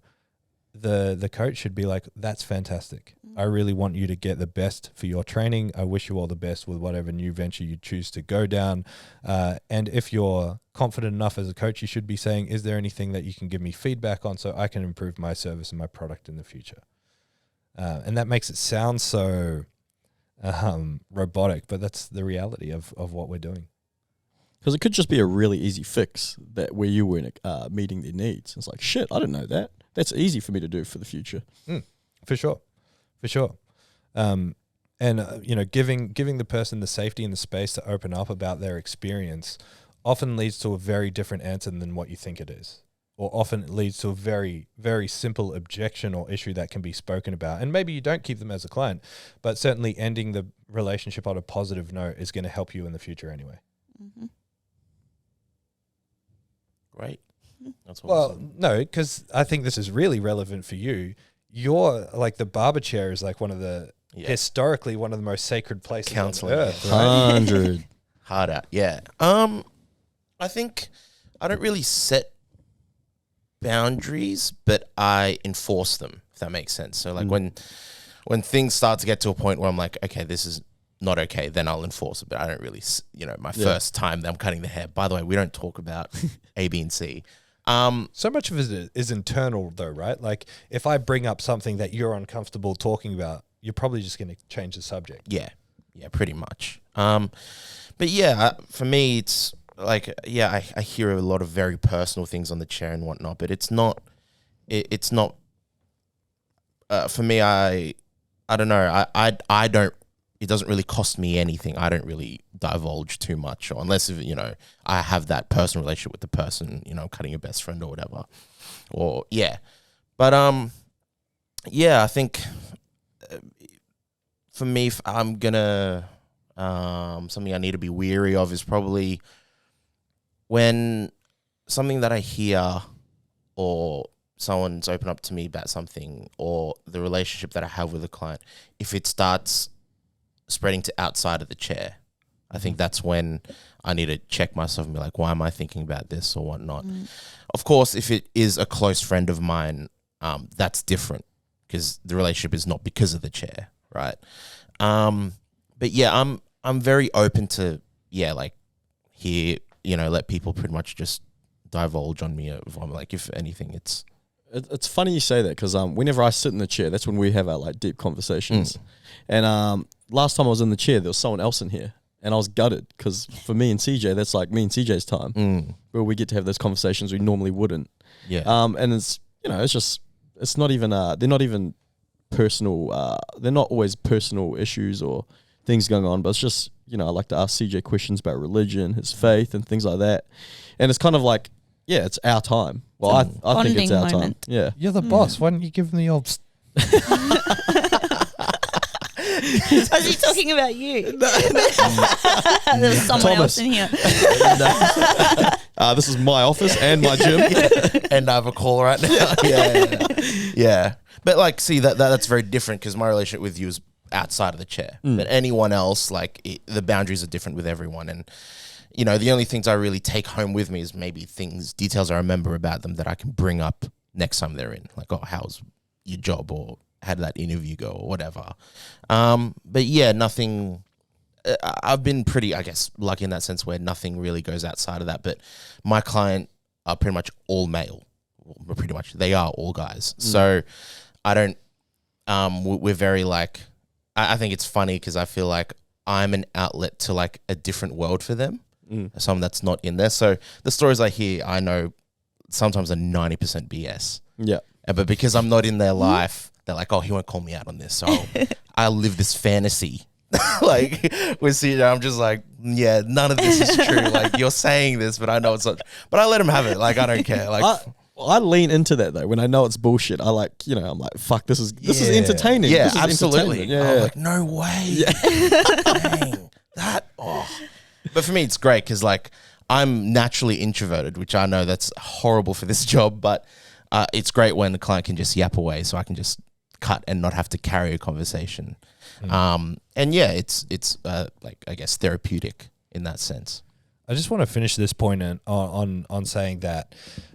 S1: The coach should be like, that's fantastic. I really want you to get the best for your training. I wish you all the best with whatever new venture you choose to go down. And if you're confident enough as a coach, you should be saying, is there anything that you can give me feedback on so I can improve my service and my product in the future? And that makes it sound so robotic, but that's the reality of what we're doing.
S4: Because it could just be a really easy fix that where you weren't meeting their needs. It's like, shit, I didn't know that. That's easy for me to do for the future.
S1: For sure. And you know, giving the person the safety and the space to open up about their experience often leads to a very different answer than what you think it is, or often it leads to a very, very simple objection or issue that can be spoken about. And maybe you don't keep them as a client, but certainly ending the relationship on a positive note is going to help you in the future anyway.
S2: Great. That's awesome.
S1: Well, no, because I think this is really relevant for you. You're like, the barber chair is like one of the historically one of the most sacred places
S2: Counseling.
S1: on earth. Right?
S4: 100.
S2: Hard out. Yeah. I think I don't really set boundaries, but I enforce them, if that makes sense. So like when things start to get to a point where I'm like, okay, this is not okay, then I'll enforce it. But I don't really, you know, my first time that I'm cutting the hair. By the way, we don't talk about A, B, and C.
S1: So much of it is internal though, right? Like if I bring up something that you're uncomfortable talking about, you're probably just going to change the subject.
S2: Yeah, pretty much. But yeah, for me, it's like, I hear a lot of very personal things on the chair and whatnot, but it's not, for me, I don't know. I don't, it doesn't really cost me anything. I don't really divulge too much, or unless, you know, I have that personal relationship with the person, you know, cutting a best friend or whatever, or but I think for me, if I'm gonna something I need to be weary of is probably when something that I hear or someone's open up to me about something, or the relationship that I have with a client, if it starts spreading to outside of the chair, I think that's when I need to check myself and be like, why am I thinking about this or whatnot? Of course, if it is a close friend of mine, that's different because the relationship is not because of the chair, right? But yeah, I'm very open to like hear, you know, let people pretty much just divulge on me. I'm like, if anything, it's
S4: It's funny you say that because whenever I sit in the chair, that's when we have our like deep conversations. And last time I was in the chair, there was someone else in here, and I was gutted because for me and CJ, that's like me and CJ's time where we get to have those conversations we normally wouldn't.
S2: Yeah.
S4: And it's it's not even they're not even personal. They're not always personal issues or things going on, but it's just I like to ask CJ questions about religion, his faith, and things like that. And it's kind of like, yeah, it's our time. Well, I think it's our
S3: moment.
S4: time. Yeah.
S1: You're the boss. Why don't you give them the old...
S3: Was he talking about you? There was someone else in here.
S4: This is my office and my gym.
S2: And I have a call right now. Yeah. But like, see, that's very different because my relationship with you is outside of the chair. But anyone else, like, the boundaries are different with everyone. And, the only things I really take home with me is maybe details I remember about them that I can bring up next time they're in. Like, oh, how's your job? Or how did that interview go? Or whatever. But yeah, nothing... I've been pretty, I guess, lucky in that sense where nothing really goes outside of that. But my client are pretty much all male. Well, pretty much. They are all guys. So I don't... we're very like... I think it's funny because I feel like I'm an outlet to like a different world for them. Someone that's not in there. So the stories I hear, I know sometimes are 90% BS.
S4: Yeah.
S2: But because I'm not in their life, they're like, oh, he won't call me out on this. So I live this fantasy. Like, I'm just like, yeah, none of this is true. Like, you're saying this, but I know it's not. But I let him have it. Like, I don't care. Like,
S4: I lean into that though. When I know it's bullshit, I like, I'm like, fuck, this is entertaining.
S2: Yeah,
S4: this is
S2: absolutely.
S4: Yeah.
S2: I'm like, no way. Yeah. Dang, But for me, it's great because like I'm naturally introverted, which I know that's horrible for this job, but it's great when the client can just yap away, so I can just cut and not have to carry a conversation. And yeah, it's like, I guess, therapeutic in that sense.
S1: I just want to finish this point on saying that,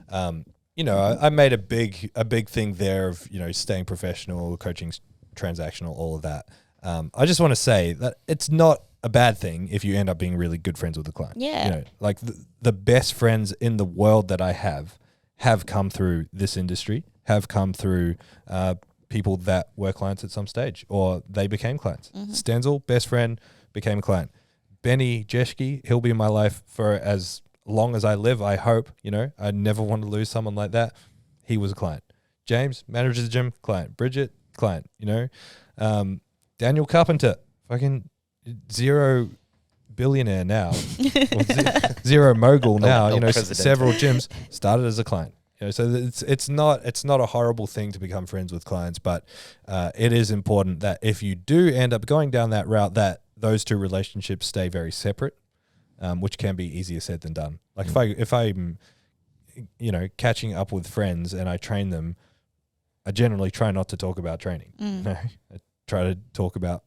S1: I made a big thing there of, staying professional, coaching's transactional, all of that. I just want to say that it's not a bad thing if you end up being really good friends with the client.
S3: Yeah.
S1: Like the best friends in the world that I have come through this industry, have come through people that were clients at some stage, or they became clients. Stenzel, best friend, became a client. Benny Jeschke, he'll be in my life for as long as I live, I hope. I never want to lose someone like that. He was a client. James, manager of the gym, client. Bridget, client. Daniel Carpenter, fucking Zero billionaire now, Zero mogul now. Several gyms, started as a client. So it's not a horrible thing to become friends with clients, but it is important that if you do end up going down that route, that those two relationships stay very separate, which can be easier said than done. Like if I'm catching up with friends and I train them, I generally try not to talk about training. I try to talk about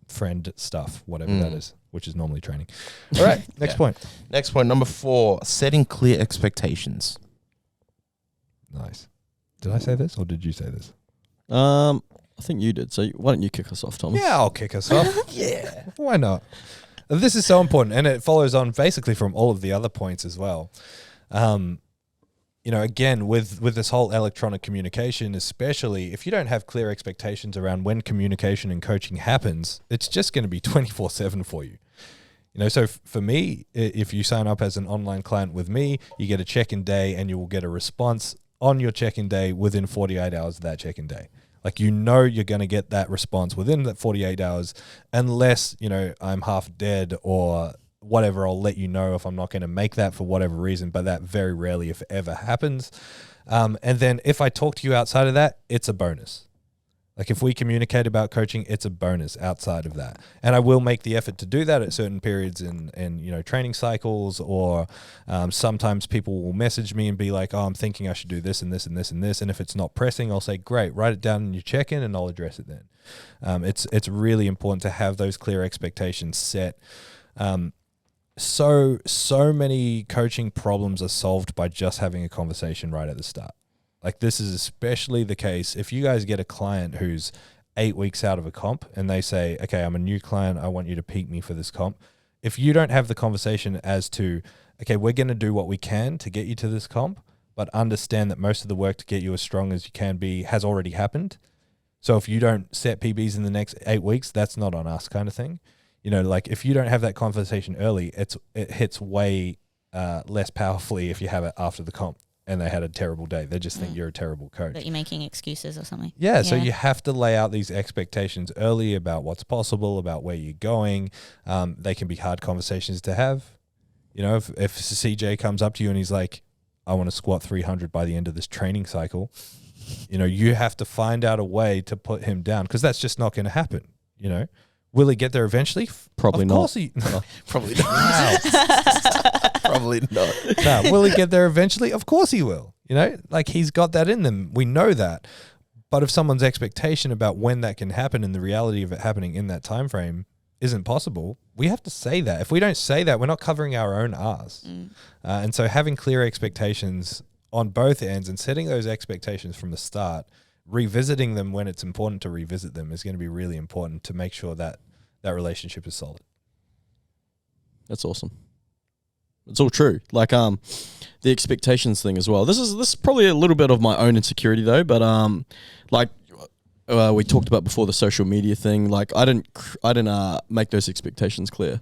S1: friend stuff, whatever that is, which is normally training. All right, next point.
S2: Next point, number 4, setting clear expectations.
S1: Nice. Did I say this or did you say this?
S4: I think you did. So why don't you kick us off, Thomas?
S1: Yeah, I'll kick us off. Yeah. Why not? This is so important, and it follows on basically from all of the other points as well. Again, with this whole electronic communication, especially if you don't have clear expectations around when communication and coaching happens, it's just going to be 24/7 for you. So for me, if you sign up as an online client with me, you get a check-in day and you will get a response on your check-in day within 48 hours of that check-in day. Like, you're going to get that response within that 48 hours, unless, I'm half dead or whatever. I'll let you know if I'm not going to make that for whatever reason, but that very rarely, if ever, happens. And then if I talk to you outside of that, it's a bonus. Like, if we communicate about coaching, it's a bonus outside of that. And I will make the effort to do that at certain periods in training cycles, or sometimes people will message me and be like, oh, I'm thinking I should do this and this and this and this. And if it's not pressing, I'll say, great, write it down in your check-in and I'll address it then. It's really important to have those clear expectations set. So many coaching problems are solved by just having a conversation right at the start. Like, this is especially the case if you guys get a client who's 8 weeks out of a comp and they say, okay, I'm a new client, I want you to peak me for this comp. If you don't have the conversation as to, okay, we're going to do what we can to get you to this comp, but understand that most of the work to get you as strong as you can be has already happened. So if you don't set PBs in the next 8 weeks, that's not on us, kind of thing. You know, like if you don't have that conversation early, it hits way less powerfully if you have it after the comp and they had a terrible day. They just think you're a terrible coach.
S3: That you're making excuses or something.
S1: Yeah, so you have to lay out these expectations early about what's possible, about where you're going. They can be hard conversations to have. You know, if CJ comes up to you and he's like, I want to squat 300 by the end of this training cycle, you know, you have to find out a way to put him down because that's just not going to happen, you know. Will he get there eventually?
S4: Probably
S1: of
S4: not.
S1: Course he,
S2: Probably not. Probably not.
S1: no, will he get there eventually? Of course he will. You know, like he's got that in them. We know that. But if someone's expectation about when that can happen and the reality of it happening in that time frame isn't possible, we have to say that. If we don't say that, we're not covering our own arse. And so having clear expectations on both ends and setting those expectations from the start, revisiting them when it's important to revisit them is going to be really important to make sure that that relationship is solid.
S4: That's awesome. It's all true. Like the expectations thing as well. This is probably a little bit of my own insecurity though, but we talked about before the social media thing. Like I didn't make those expectations clear.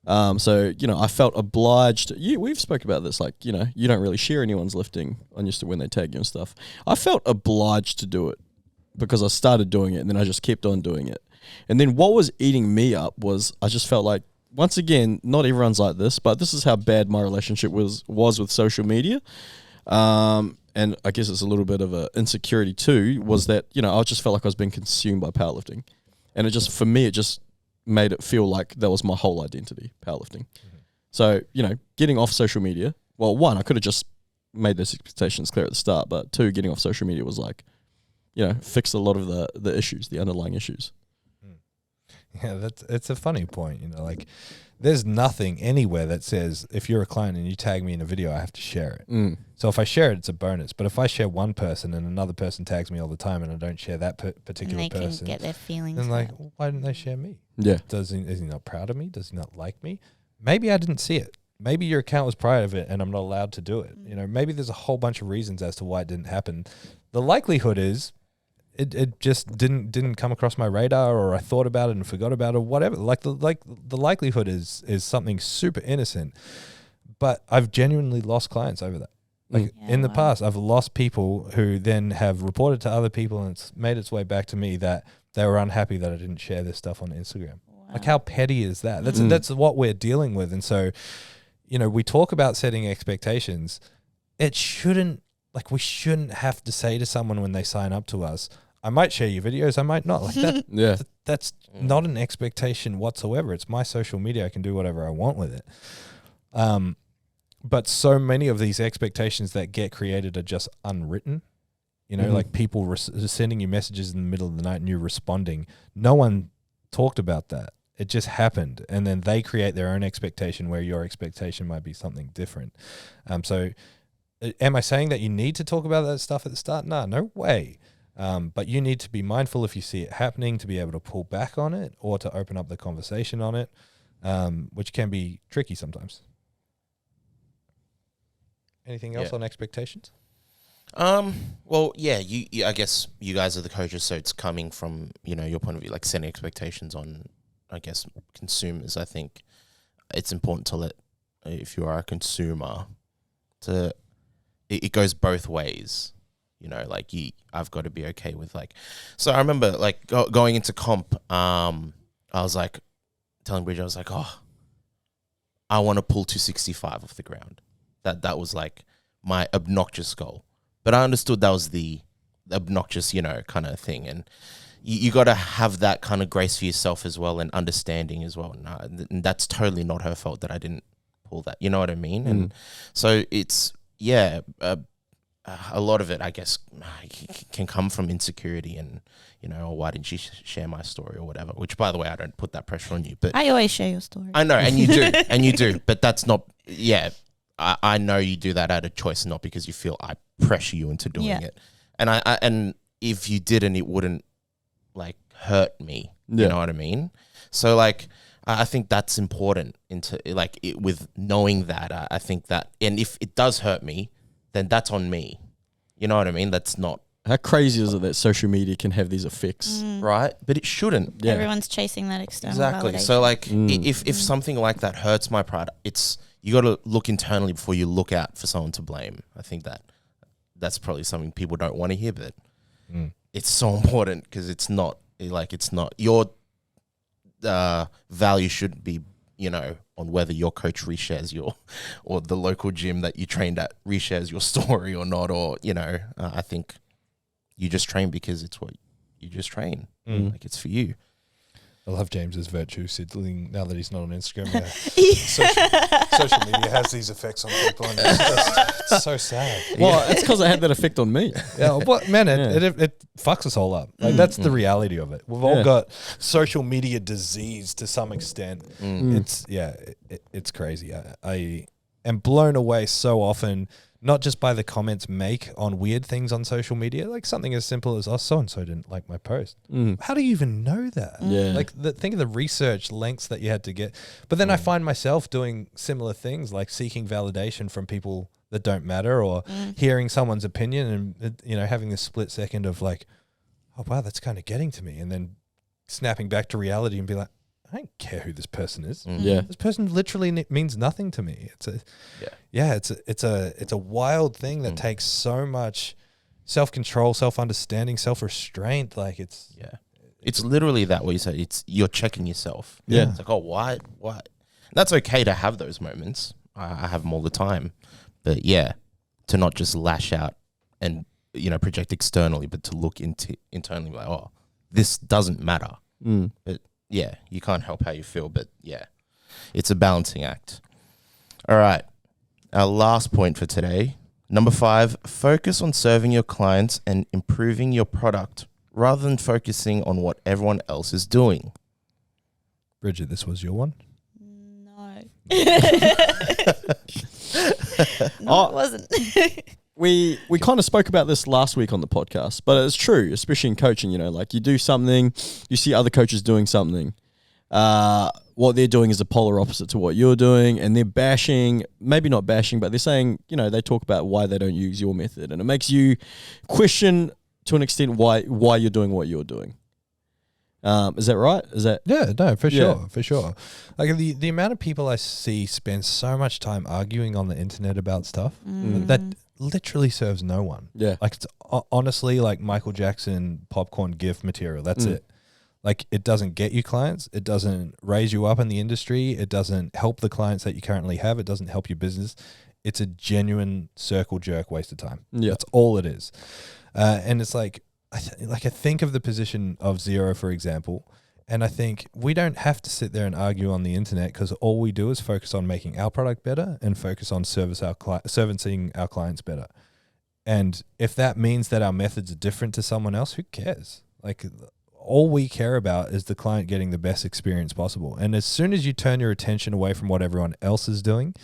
S4: So you know, I felt obliged. We've spoke about this. Like you know, you don't really share anyone's lifting on just when they tag you and stuff. I felt obliged to do it because I started doing it and then I just kept on doing it. And then what was eating me up was I just felt like, once again, not everyone's like this, but this is how bad my relationship was with social media. And I guess it's a little bit of an insecurity too, was that, you know, I just felt like I was being consumed by powerlifting. And it just, for me, it just made it feel like that was my whole identity, powerlifting. So, you know, getting off social media, well, one, I could have just made those expectations clear at the start, but two, getting off social media was like, you know, fixed a lot of the issues, the underlying issues.
S1: Yeah, it's a funny point, you know, like there's nothing anywhere that says if you're a client and you tag me in a video, I have to share it. So if I share it, it's a bonus. But if I share one person and another person tags me all the time and I don't share that particular
S3: and they
S1: person,
S3: can get their feelings.
S1: then like, why didn't they share me?
S4: Yeah.
S1: Is he not proud of me? Does he not like me? Maybe I didn't see it. Maybe your account was proud of it and I'm not allowed to do it. You know, maybe there's a whole bunch of reasons as to why it didn't happen. The likelihood is it just didn't come across my radar, or I thought about it and forgot about it, or whatever. Like the likelihood is something super innocent, but I've genuinely lost clients over that. Like in the past, I've lost people who then have reported to other people, and it's made its way back to me that they were unhappy that I didn't share this stuff on Instagram. Like how petty is that? That's what we're dealing with. And so, you know, we talk about setting expectations. It shouldn't, like we shouldn't have to say to someone when they sign up to us, I might share your videos, I might not. Like that, that's not an expectation whatsoever. It's my social media. I can do whatever I want with it. But so many of these expectations that get created are just unwritten. You know, like people sending you messages in the middle of the night and you responding. No one talked about that. It just happened. And then they create their own expectation where your expectation might be something different. So am I saying that you need to talk about that stuff at the start? No way. But you need to be mindful if you see it happening to be able to pull back on it or to open up the conversation on it, which can be tricky sometimes. Anything else on expectations?
S2: Well, yeah, you I guess you guys are the coaches, so it's coming from, you know, your point of view, like setting expectations on, I guess, consumers. I think it's important to let, if you are a consumer, it goes both ways. You know, like I've got to be okay with like, so I remember like going into comp, I was like telling Bridget, I was like, oh, I want to pull 265 off the ground. That was like my obnoxious goal. But I understood that was the obnoxious, you know, kind of thing. And you got to have that kind of grace for yourself as well and understanding as well. And that's totally not her fault that I didn't pull that. You know what I mean? And so it's, a lot of it, I guess, can come from insecurity and, you know, or why didn't she share my story or whatever, which, by the way, I don't put that pressure on you. But
S3: I always share your story.
S2: I know, and you do, but that's not, I know you do that out of choice, not because you feel I pressure you into doing it. And and if you didn't, it wouldn't, like, hurt me. You know what I mean? So, like, I think that's important with knowing that. I think that, and if it does hurt me, then that's on me. You know what I mean? That's not
S4: How crazy is it that social media can have these effects?
S2: right, but it shouldn't.
S4: Yeah.
S3: Everyone's chasing that external
S2: Exactly.
S3: validation.
S2: So like, if something like that hurts my pride, you got to look internally before you look out for someone to blame. I think that's probably something people don't want to hear, but it's so important because it's not your value should be, on whether your coach reshares or the local gym that you trained at reshares your story or not, or I think you just train because it's what you just train. Like it's for you.
S1: I love James's virtue signaling now that he's not on Instagram. Social media has these effects on people, and it's so sad.
S4: Well, it's because it had that effect on me.
S1: Yeah, well, man, it fucks us all up. Like that's the reality of it. We've all got social media disease to some extent. It's crazy. I am blown away so often, not just by the comments make on weird things on social media, like something as simple as, oh, so-and-so didn't like my post. How do you even know that?
S4: Yeah.
S1: Like, think of the research lengths that you had to get. But then I find myself doing similar things, like seeking validation from people that don't matter, or hearing someone's opinion and, having this split second of like, oh, wow, that's kind of getting to me. And then snapping back to reality and be like, I don't care who this person is.
S4: Yeah.
S1: This person literally means nothing to me. It's a wild thing that takes so much self-control, self-understanding, self-restraint. Like it's
S2: literally that way you say you're checking yourself.
S4: Yeah.
S2: It's like, oh, why? That's okay to have those moments. I have them all the time. But to not just lash out and, project externally, but to look internally like, oh, this doesn't matter. But you can't help how you feel, but it's a balancing act. All right. Our last point for today. Number 5, focus on serving your clients and improving your product rather than focusing on what everyone else is doing.
S1: Bridget, this was your one?
S3: No. No, it wasn't.
S4: We kind of spoke about this last week on the podcast, but it's true, especially in coaching, like you do something, you see other coaches doing something. What they're doing is the polar opposite to what you're doing, and they're bashing, maybe not bashing, but they're saying, they talk about why they don't use your method, and it makes you question to an extent why you're doing what you're doing. Is that right?
S1: For sure. Like the amount of people I see spend so much time arguing on the internet about stuff that literally serves no one.
S4: Yeah.
S1: Like it's honestly like Michael Jackson popcorn gift material. That's it. Like it doesn't get you clients. It doesn't raise you up in the industry. It doesn't help the clients that you currently have. It doesn't help your business. It's a genuine circle jerk waste of time.
S4: Yeah.
S1: That's all it is. And it's like, I think of the position of Zero, for example, and I think we don't have to sit there and argue on the internet, because all we do is focus on making our product better and focus on servicing our clients better. And if that means that our methods are different to someone else, who cares? Like, all we care about is the client getting the best experience possible. And as soon as you turn your attention away from what everyone else is doing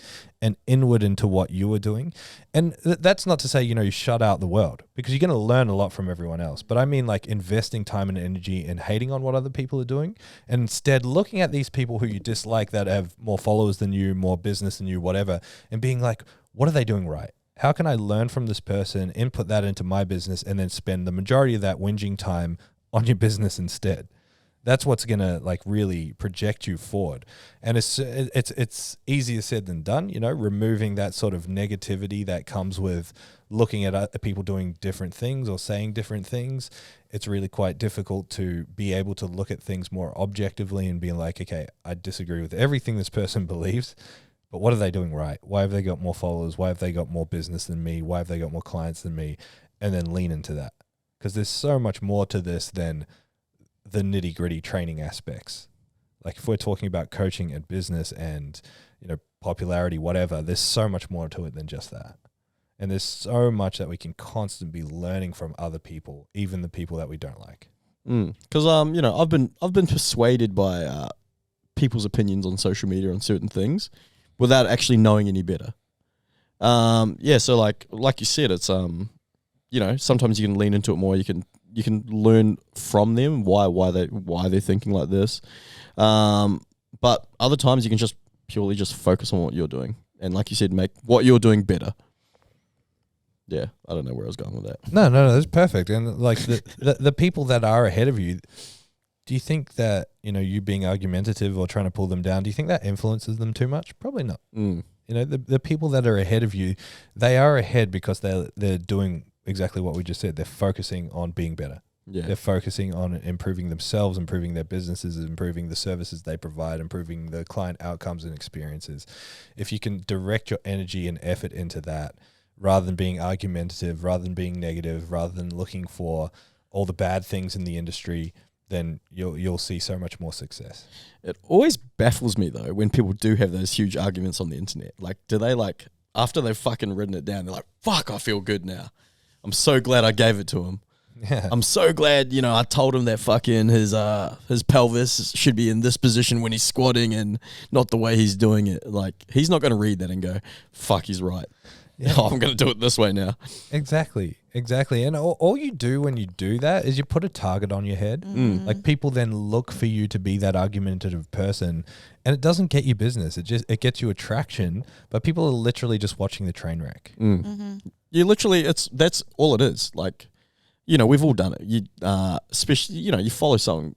S1: and inward into what you are doing, and that's not to say, you shut out the world, because you're going to learn a lot from everyone else. But I mean like investing time and energy in hating on what other people are doing, and instead looking at these people who you dislike that have more followers than you, more business than you, whatever, and being like, what are they doing right? How can I learn from this person, input that into my business, and then spend the majority of that whinging time on your business instead? That's what's going to like really project you forward. And it's easier said than done, removing that sort of negativity that comes with looking at people doing different things or saying different things. It's really quite difficult to be able to look at things more objectively and be like, okay, I disagree with everything this person believes, but what are they doing right? Why have they got more followers? Why have they got more business than me? Why have they got more clients than me? And then lean into that. Because there's so much more to this than the nitty-gritty training aspects. Like if we're talking about coaching and business and, popularity, whatever, there's so much more to it than just that. And there's so much that we can constantly be learning from other people, even the people that we don't like.
S4: Because I've been persuaded by people's opinions on social media on certain things without actually knowing any better. So like you said, it's sometimes you can lean into it more. You can learn from them why they're thinking like this. But other times you can just purely just focus on what you're doing, and like you said, make what you're doing better. Yeah, I don't know where I was going with that.
S1: No, that's perfect. And like the people that are ahead of you, do you think that, you being argumentative or trying to pull them down, do you think that influences them too much? Probably not. The people that are ahead of you, they are ahead because they're doing exactly what we just said. They're focusing on being better.
S4: Yeah.
S1: They're focusing on improving themselves, improving their businesses, improving the services they provide, improving the client outcomes and experiences. If you can direct your energy and effort into that, rather than being argumentative, rather than being negative, rather than looking for all the bad things in the industry, then you'll see so much more success.
S4: It always baffles me though when people do have those huge arguments on the internet. Like, do they after they've fucking written it down, they're like, "Fuck, I feel good now. I'm so glad I gave it to him.
S1: Yeah.
S4: I'm so glad, I told him that fucking his pelvis should be in this position when he's squatting and not the way he's doing it." Like, he's not going to read that and go, "Fuck, he's right. Yeah. Oh, I'm going to do it this way now."
S1: Exactly. And all you do when you do that is you put a target on your head. Like, people then look for you to be that argumentative person, and it doesn't get you business. It gets you attraction, but people are literally just watching the train wreck.
S4: You literally, that's all it is. Like, we've all done it. You, especially, you follow someone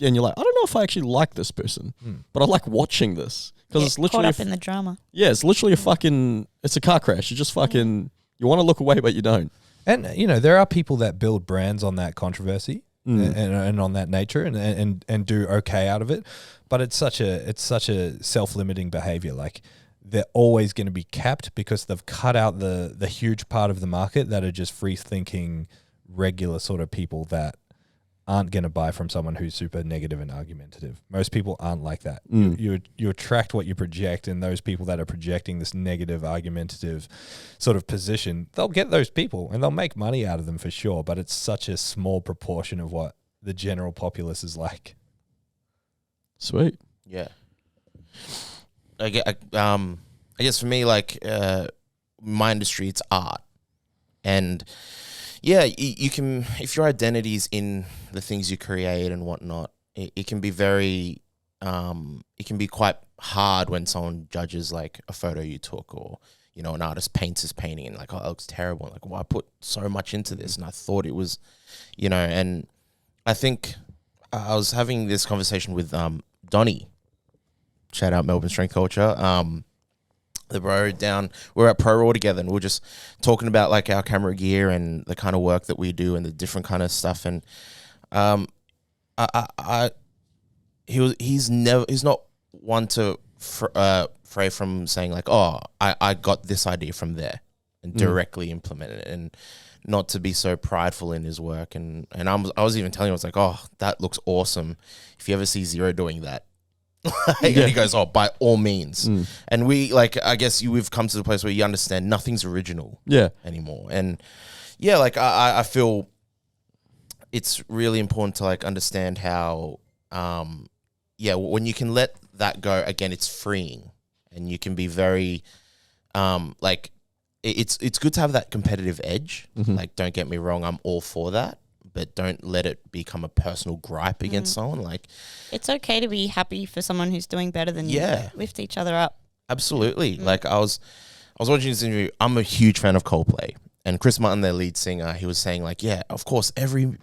S4: and you're like, "I don't know if I actually like this person, but I like watching this." Because it's literally
S3: caught up in the drama.
S4: Yeah, it's literally it's a car crash. You just fucking, you want to look away, but you don't.
S1: And, there are people that build brands on that controversy and on that nature and do okay out of it. But it's such a self-limiting behavior. Like, they're always going to be capped because they've cut out the huge part of the market that are just free-thinking, regular sort of people that aren't going to buy from someone who's super negative and argumentative. Most people aren't like that. You attract what you project, and those people that are projecting this negative, argumentative sort of position, they'll get those people and they'll make money out of them for sure, but it's such a small proportion of what the general populace is like.
S4: Sweet.
S2: Yeah. I guess for me, like, my industry, it's art. And yeah, you can, if your identity's in the things you create and whatnot, it can be very, it can be quite hard when someone judges like a photo you took, or, an artist paints his painting and like, "Oh, it looks terrible." Like, "Well, I put so much into this and I thought it was, and I think I was having this conversation with Donnie, shout out Melbourne Strength Culture, the bro down, we're at Pro Raw together, and we're just talking about like our camera gear and the kind of work that we do and the different kind of stuff. And he's not one to fray from saying like, "Oh, I got this idea from there," and directly implement it, and not to be so prideful in his work. And I was even telling him, I was like, "Oh, that looks awesome. If you ever see Zero doing that." And he goes, "Oh, by all means." And we, like, I guess we've come to the place where you understand nothing's original anymore. And yeah, like I feel it's really important to like understand how, when you can let that go, again, it's freeing, and you can be very, like, it's good to have that competitive edge. Like, don't get me wrong, I'm all for that. But don't let it become a personal gripe against someone. Like,
S3: it's okay to be happy for someone who's doing better than you. Lift each other up.
S2: Absolutely. Like, I was watching this interview. I'm a huge fan of Coldplay, and Chris Martin, their lead singer, he was saying like, "Yeah, of course, every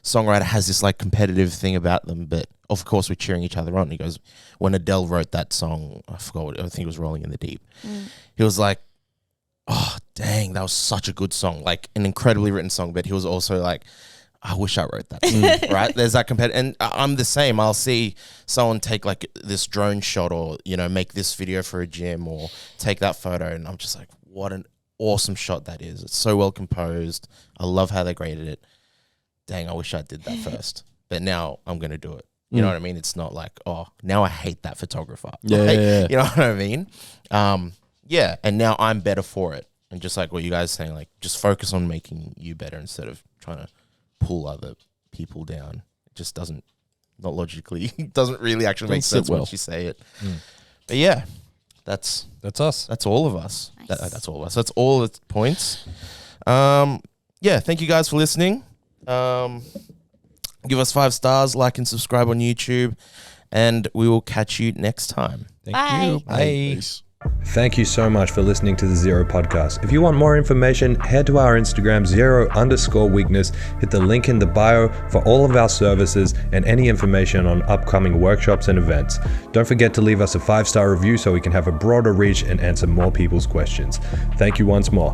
S2: songwriter has this like competitive thing about them, but of course we're cheering each other on." He goes, when Adele wrote that song, I think it was Rolling in the Deep. He was like, "Oh, dang, that was such a good song. Like, an incredibly written song." But he was also like, "I wish I wrote that song." Right? There's that competitive. And I'm the same. I'll see someone take like this drone shot, or, make this video for a gym, or take that photo, and I'm just like, what an awesome shot that is. It's so well composed. I love how they graded it. Dang, I wish I did that first. But now I'm going to do it. You know what I mean? It's not like, "Oh, now I hate that photographer."
S4: Yeah.
S2: You know what I mean? Yeah, and now I'm better for it. And just like what you guys are saying, like, just focus on making you better instead of trying to pull other people down. It just doesn't really actually make sense once you say it. But yeah, that's
S1: us.
S2: That's all of us.
S3: Nice.
S2: That's all of us. That's all the points. Yeah, thank you guys for listening. Give us 5 stars, like and subscribe on YouTube, and we will catch you next time.
S1: Thank
S3: Bye.
S1: you. Bye.
S4: Peace.
S5: Thank you so much for listening to the Zero podcast. If you want more information, head to our Instagram, Zero_weakness. Hit the link in the bio for all of our services and any information on upcoming workshops and events. Don't forget to leave us a 5-star review so we can have a broader reach and answer more people's questions. Thank you once more.